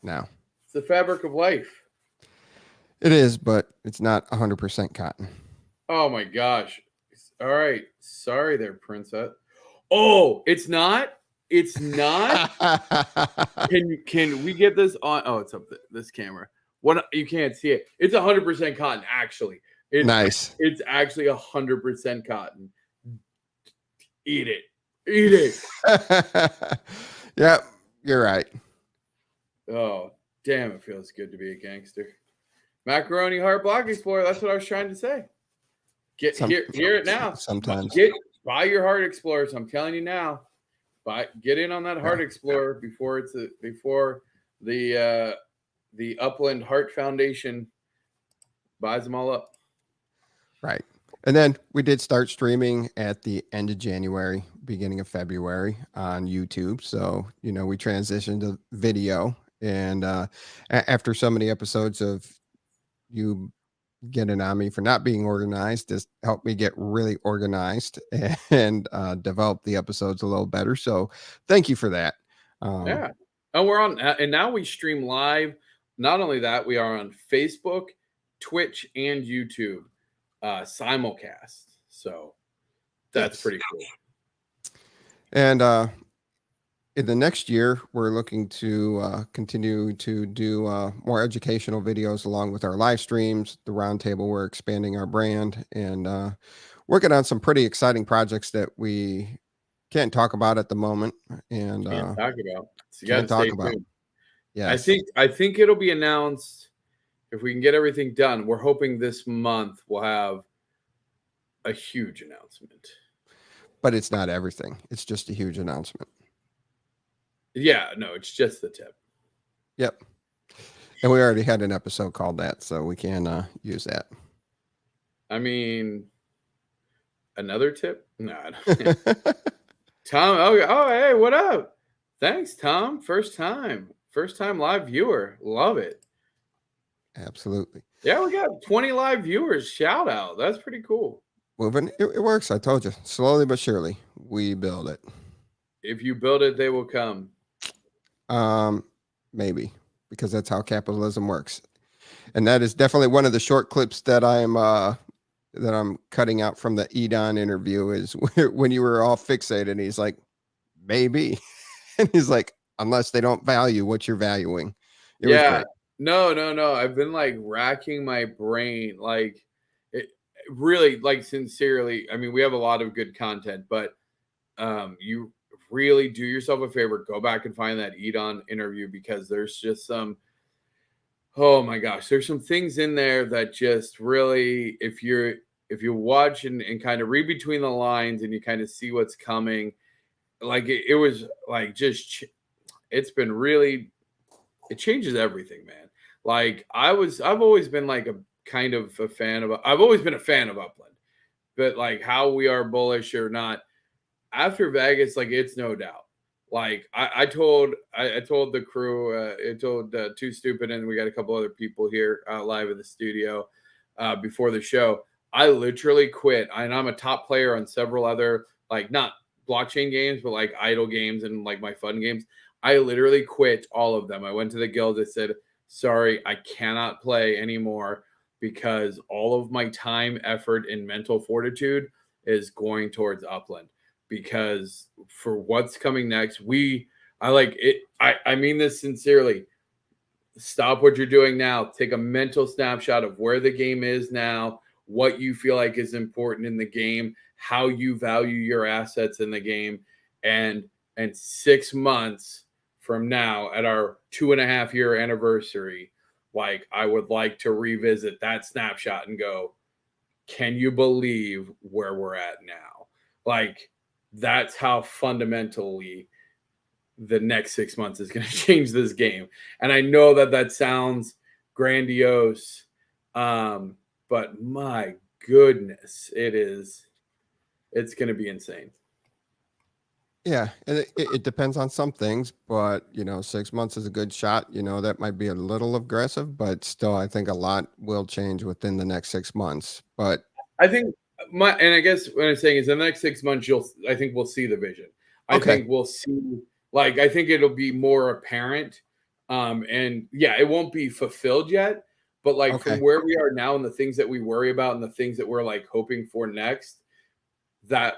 S2: No.
S3: It's the fabric of life.
S2: It is, but it's not 100% cotton.
S3: Oh my gosh. All right. Sorry there, Princess. Oh, it's not? It's not? Can we get this on? Oh, it's up this camera. What, you can't see it. It's 100% cotton, actually.
S2: Nice.
S3: It's actually 100% cotton. Eat it. Eat it.
S2: Yep, you're right.
S3: Oh, damn, it feels good to be a gangster. Macaroni Heart Block Explorer. That's what I was trying to say. Hear it now.
S2: Sometimes.
S3: Buy your Heart Explorers. I'm telling you now. Get in on that Heart Explorer before the Upland Heart Foundation buys them all up.
S2: Right. And then we did start streaming at the end of January, beginning of February on YouTube. So, we transitioned to video. And after so many episodes of you getting on me for not being organized, this helped me get really organized and develop the episodes a little better. So thank you for that.
S3: Yeah. And now we stream live. Not only that, we are on Facebook, Twitch, and YouTube. Simulcast. So that's pretty cool. And
S2: in the next year, we're looking to continue to do more educational videos along with our live streams, the roundtable. We're expanding our brand and working on some pretty exciting projects that we can't talk about at the moment. And
S3: can't talk about. So you
S2: can't
S3: gotta
S2: talk about. Yeah,
S3: I think it'll be announced. If we can get everything done, we're hoping this month we'll have a huge announcement.
S2: But it's not everything. It's just a huge announcement.
S3: Yeah, no, it's just the tip.
S2: Yep. And we already had an episode called that, so we can use that.
S3: I mean, another tip? No. Tom, oh, hey, what up? Thanks, Tom. First time live viewer. Love it.
S2: Absolutely.
S3: Yeah, we got 20 live viewers. Shout out. That's pretty cool.
S2: Moving. It works. I told you. Slowly but surely, we build it.
S3: If you build it, they will come.
S2: Maybe, because that's how capitalism works. And that is definitely one of the short clips that I'm cutting out from the Edon interview is when you were all fixated. He's like, maybe. And he's like, unless they don't value what you're valuing. It was great.
S3: No. I've been like racking my brain, like it really, like sincerely. I mean, we have a lot of good content, but you really do yourself a favor, go back and find that Edon interview because there's just some, oh my gosh, there's some things in there that just really, if you watch and kind of read between the lines and you kind of see what's coming, like it was like just, it's been really, it changes everything, man. Like I've always been like a kind of a fan of, I've always been a fan of Upland, but like how we are bullish or not after Vegas, like it's no doubt. Like I told the crew, I told Too Stupid, and we got a couple other people here live in the studio before the show. I literally quit, and I'm a top player on several other, like not blockchain games, but like idle games and like my fun games. I literally quit all of them. I went to the guild and said, sorry, I cannot play anymore because all of my time, effort, and mental fortitude is going towards Upland. Because for what's coming next, I mean this sincerely. Stop what you're doing now. Take a mental snapshot of where the game is now, what you feel like is important in the game, how you value your assets in the game, and 6 months from now at our 2.5-year anniversary, like I would like to revisit that snapshot and go, can you believe where we're at now? Like that's how fundamentally the next 6 months is going to change this game. And I know that sounds grandiose, but my goodness, it's going to be insane.
S2: Yeah, and it depends on some things, but 6 months is a good shot. That might be a little aggressive, but still, I think a lot will change within the next 6 months. But
S3: I think and I guess what I'm saying is in the next 6 months, I think we'll see the vision. I think we'll see, like, I think it'll be more apparent. And yeah, it won't be fulfilled yet, But like
S2: Okay.
S3: from where we are now and the things that we worry about and the things that we're like hoping for next, that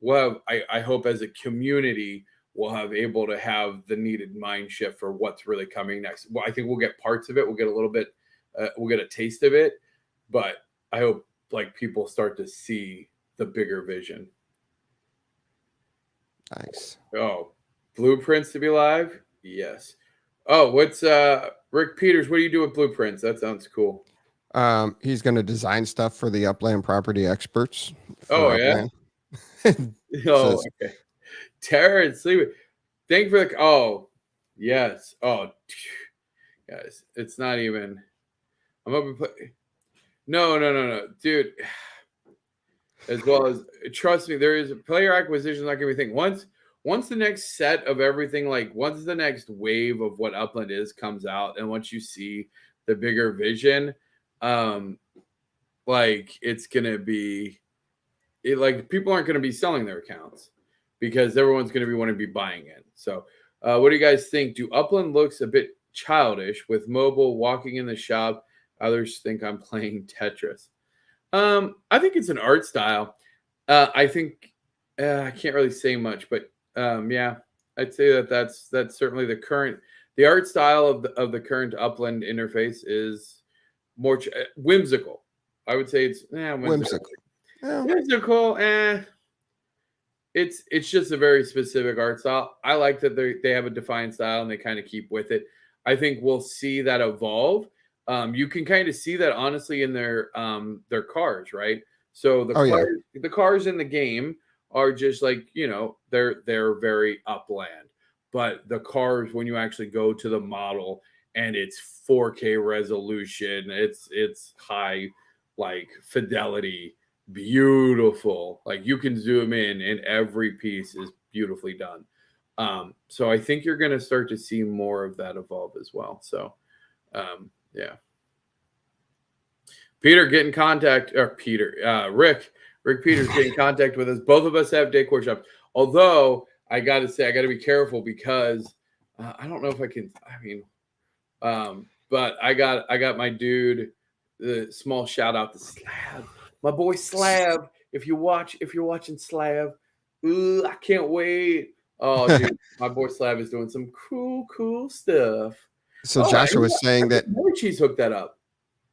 S3: well, I hope as a community we'll have able to have the needed mind shift for what's really coming next. Well, I think we'll get parts of it. We'll get a little bit, we'll get a taste of it, but I hope like people start to see the bigger vision.
S2: Nice.
S3: Oh, blueprints to be live? Yes. Oh, what's Rick Peters? What do you do with blueprints? That sounds cool.
S2: He's going to design stuff for the Upland Property Xperts.
S3: Oh, yeah. Oh,
S2: Says,
S3: okay. Terrence, sleep. Thank you for the. Oh, yes. Oh, guys, it's not even. I'm up and play. No, dude. As well as trust me, there is player acquisition not gonna be a thing. Once the next set of everything, like once the next wave of what Upland is comes out, and once you see the bigger vision, like it's gonna be like people aren't gonna be selling their accounts because everyone's gonna be wanting to be buying in. So what do you guys think? Do Upland looks a bit childish with mobile walking in the shop? Others think I'm playing Tetris. I think it's an art style. I think I can't really say much, but yeah, I'd say that's certainly the art style of the current Upland interface is more whimsical. I would say it's whimsical.
S2: Yeah.
S3: Whimsical. It's just a very specific art style. I like that they have a defined style and they kind of keep with it. I think we'll see that evolve. You can kind of see that honestly in their cars, right? So the cars in the game are just like, they're very Upland. But the cars, when you actually go to the model and it's 4K resolution, it's high like fidelity, beautiful. Like you can zoom in and every piece is beautifully done. So I think you're going to start to see more of that evolve as well. So yeah. Peter, get in contact, or Rick Peters, get in contact with us. Both of us have decor shops. Although I got to say, I got to be careful because I don't know if I can. But I got my dude. The small shout out to Slav, my boy Slav. If you're watching Slav, I can't wait. Oh, dude, my boy Slav is doing some cool stuff.
S2: So Joshua was saying that
S3: More Cheese hooked that up.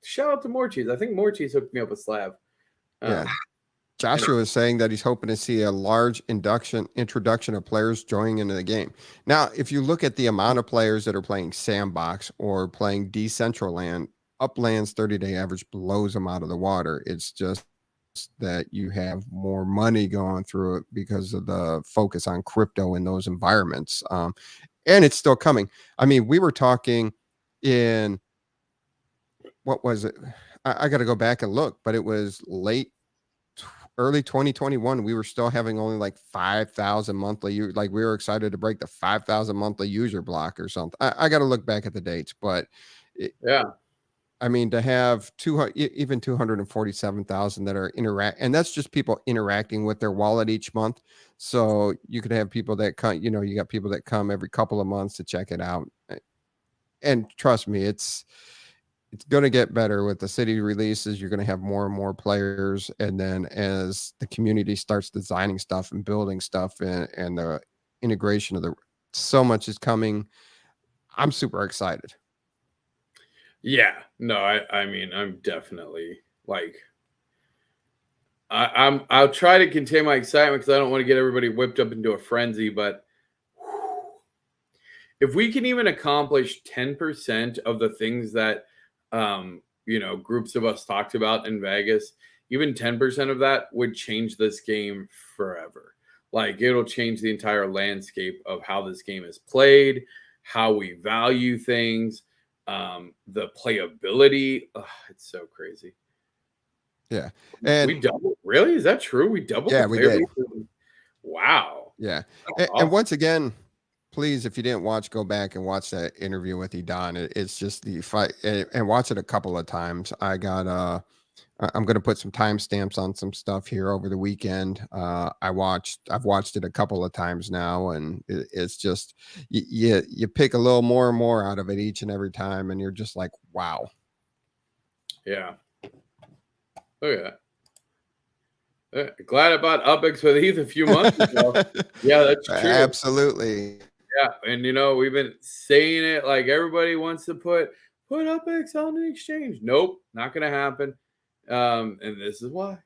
S3: Shout out to More Cheese. I think More Cheese hooked me up with Slav.
S2: Yeah. Joshua is saying that he's hoping to see a large introduction of players joining into the game. Now, if you look at the amount of players that are playing Sandbox or playing Decentraland, Upland's 30-day average blows them out of the water. It's just that you have more money going through it because of the focus on crypto in those environments. And it's still coming. I mean, we were talking in, what was it? I got to go back and look, but it was early 2021. We were still having only like 5,000 monthly. Like we were excited to break the 5,000 monthly user block or something. I got to look back at the dates, but
S3: yeah.
S2: I mean, to have 247,000 that are and that's just people interacting with their wallet each month. So you could have people that come, you got people that come every couple of months to check it out. And trust me, it's going to get better with the city releases. You're going to have more and more players. And then as the community starts designing stuff and building stuff and the integration of so much is coming. I'm super excited.
S3: Yeah, no, I mean, I'm definitely like, I'll try to contain my excitement because I don't want to get everybody whipped up into a frenzy. But if we can even accomplish 10% of the things that, groups of us talked about in Vegas, even 10% of that would change this game forever. Like it'll change the entire landscape of how this game is played, how we value things. The playability, it's so crazy.
S2: Yeah. And
S3: we doubled. Really? Is that true? We doubled.
S2: Yeah, we did.
S3: Wow.
S2: Yeah.
S3: Awesome.
S2: And once again, please, if you didn't watch, go back and watch that interview with Edon. It's just the fight, and watch it a couple of times. I'm going to put some timestamps on some stuff here over the weekend. I've watched it a couple of times now, and it's just you pick a little more and more out of it each and every time, and you're just like, wow.
S3: Yeah. Look at that. Glad I bought UPX with Heath a few months ago. Yeah, that's true.
S2: Absolutely.
S3: Yeah, and we've been saying it like everybody wants to put UPX on the exchange. Nope, not gonna happen. And this is why.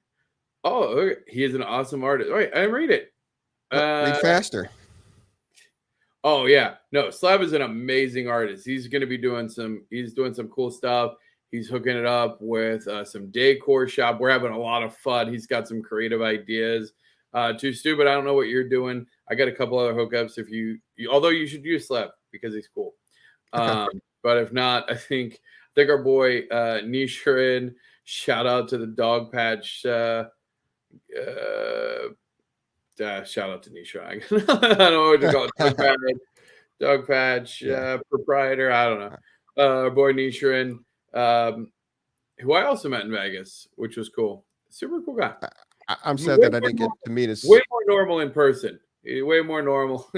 S3: Oh, he is an awesome artist. All right, I read it.
S2: Read faster.
S3: Oh yeah, no, Slab is an amazing artist. He's going to be doing he's doing some cool stuff. He's hooking it up with some decor shop. We're having a lot of fun. He's got some creative ideas. Too stupid. I don't know what you're doing. I got a couple other hookups. If you although you should use Slab because he's cool.
S2: Okay.
S3: But if not, I think our boy Nisharin. Shout out to the dog patch. Shout out to Nisha. I don't know what to call it. Dog patch proprietor. I don't know. Our boy Nisharin, who I also met in Vegas, which was cool. Super cool guy.
S2: I'm sad that I didn't get to meet his.
S3: Way more normal in person. Way more normal.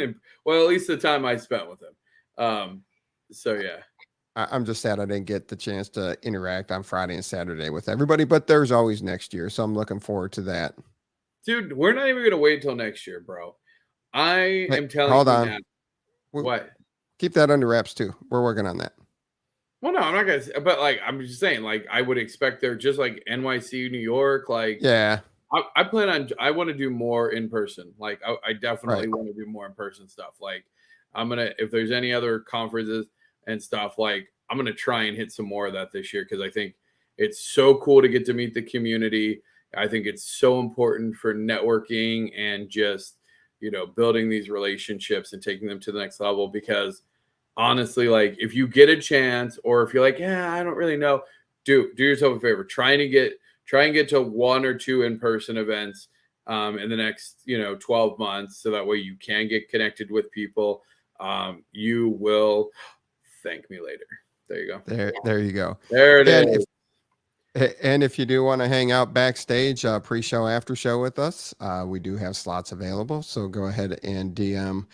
S3: Well, at least the time I spent with him. So yeah.
S2: I'm just sad I didn't get the chance to interact on Friday and Saturday with everybody, but there's always next year, so I'm looking forward to that.
S3: Dude, we're not even gonna wait till next year, bro. I am telling
S2: hold
S3: you
S2: on.
S3: now. What?
S2: Keep that under wraps too. We're working on that.
S3: Well, no, I'm not gonna. But I'm just saying, I would expect there just like NYC, New York,
S2: yeah.
S3: I plan on. I want to do more in person. I definitely want to do more in person stuff. I'm gonna, if there's any other conferences and stuff, I'm gonna try and hit some more of that this year because I think it's so cool to get to meet the community. I think it's so important for networking and just, building these relationships and taking them to the next level. Because honestly, if you get a chance, or if you're like, yeah, I don't really know, do yourself a favor. Try and get to one or two in-person events in the next, 12 months. So that way you can get connected with people. You will thank me later. There you go.
S2: There you go.
S3: There it is.
S2: And if you do want to hang out backstage, pre-show, after show with us, we do have slots available. So go ahead and DM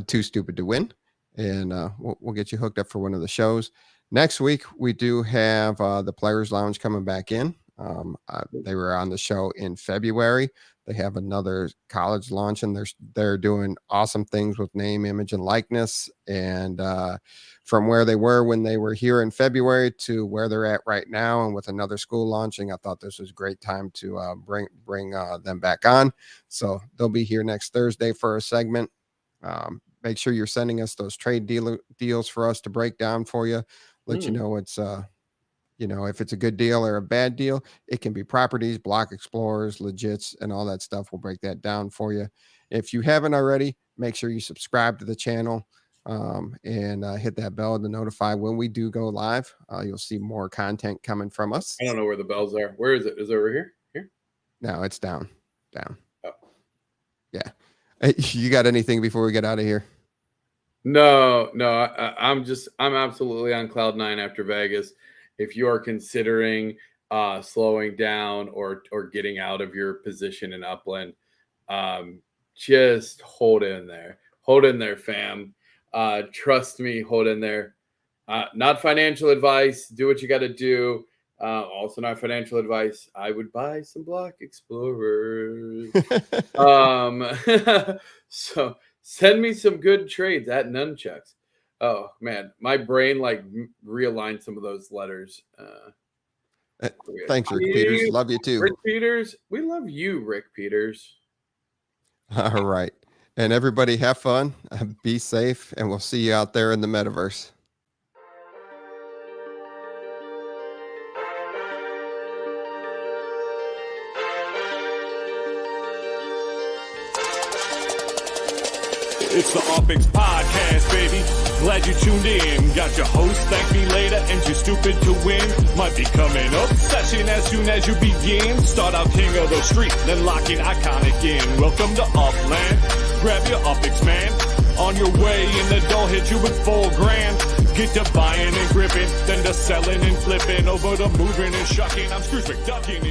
S2: Too Stupid to Win, and we'll get you hooked up for one of the shows. Next week, we do have the Players Lounge coming back in. They were on the show in February. They have another college launch, and they're doing awesome things with name, image, and likeness. And from where they were when they were here in February to where they're at right now, and with another school launching, I thought this was a great time to bring them back on. So they'll be here next Thursday for a segment. Make sure you're sending us those trade deals for us to break down for you. Let you know it's if it's a good deal or a bad deal. It can be properties, block explorers, legits, and all that stuff. We'll break that down for you. If you haven't already, make sure you subscribe to the channel and hit that bell to notify when we do go live. You'll see more content coming from us.
S3: I don't know where the bells are. Where is it? Is it over here? Here?
S2: No, it's down.
S3: Oh.
S2: Yeah. You got anything before we get out of here?
S3: No. I'm absolutely on cloud nine after Vegas. If you are considering slowing down or getting out of your position in Upland, just hold in there. Hold in there, fam. Trust me, hold in there. Not financial advice. Do what you got to do. Also not financial advice. I would buy some block explorers. So send me some good trades at Nunchucks. Oh man, my brain realigned some of those letters.
S2: Thanks, Rick Peters. Love you too.
S3: Rick Peters, we love you, Rick Peters.
S2: All right. And everybody have fun, be safe, and we'll see you out there in the metaverse.
S1: It's the UPX Podcast, baby. Glad you tuned in. Got your host, thank me later, and you're stupid to win. Might be coming up. Session as soon as you begin. Start out king of the street, then lock in iconic in. Welcome to Upland. Grab your UPX, man. On your way, and the door hit you with $4,000. Get to buying and gripping, then to selling and flipping. Over to moving and shucking. I'm Scrooge McDucking in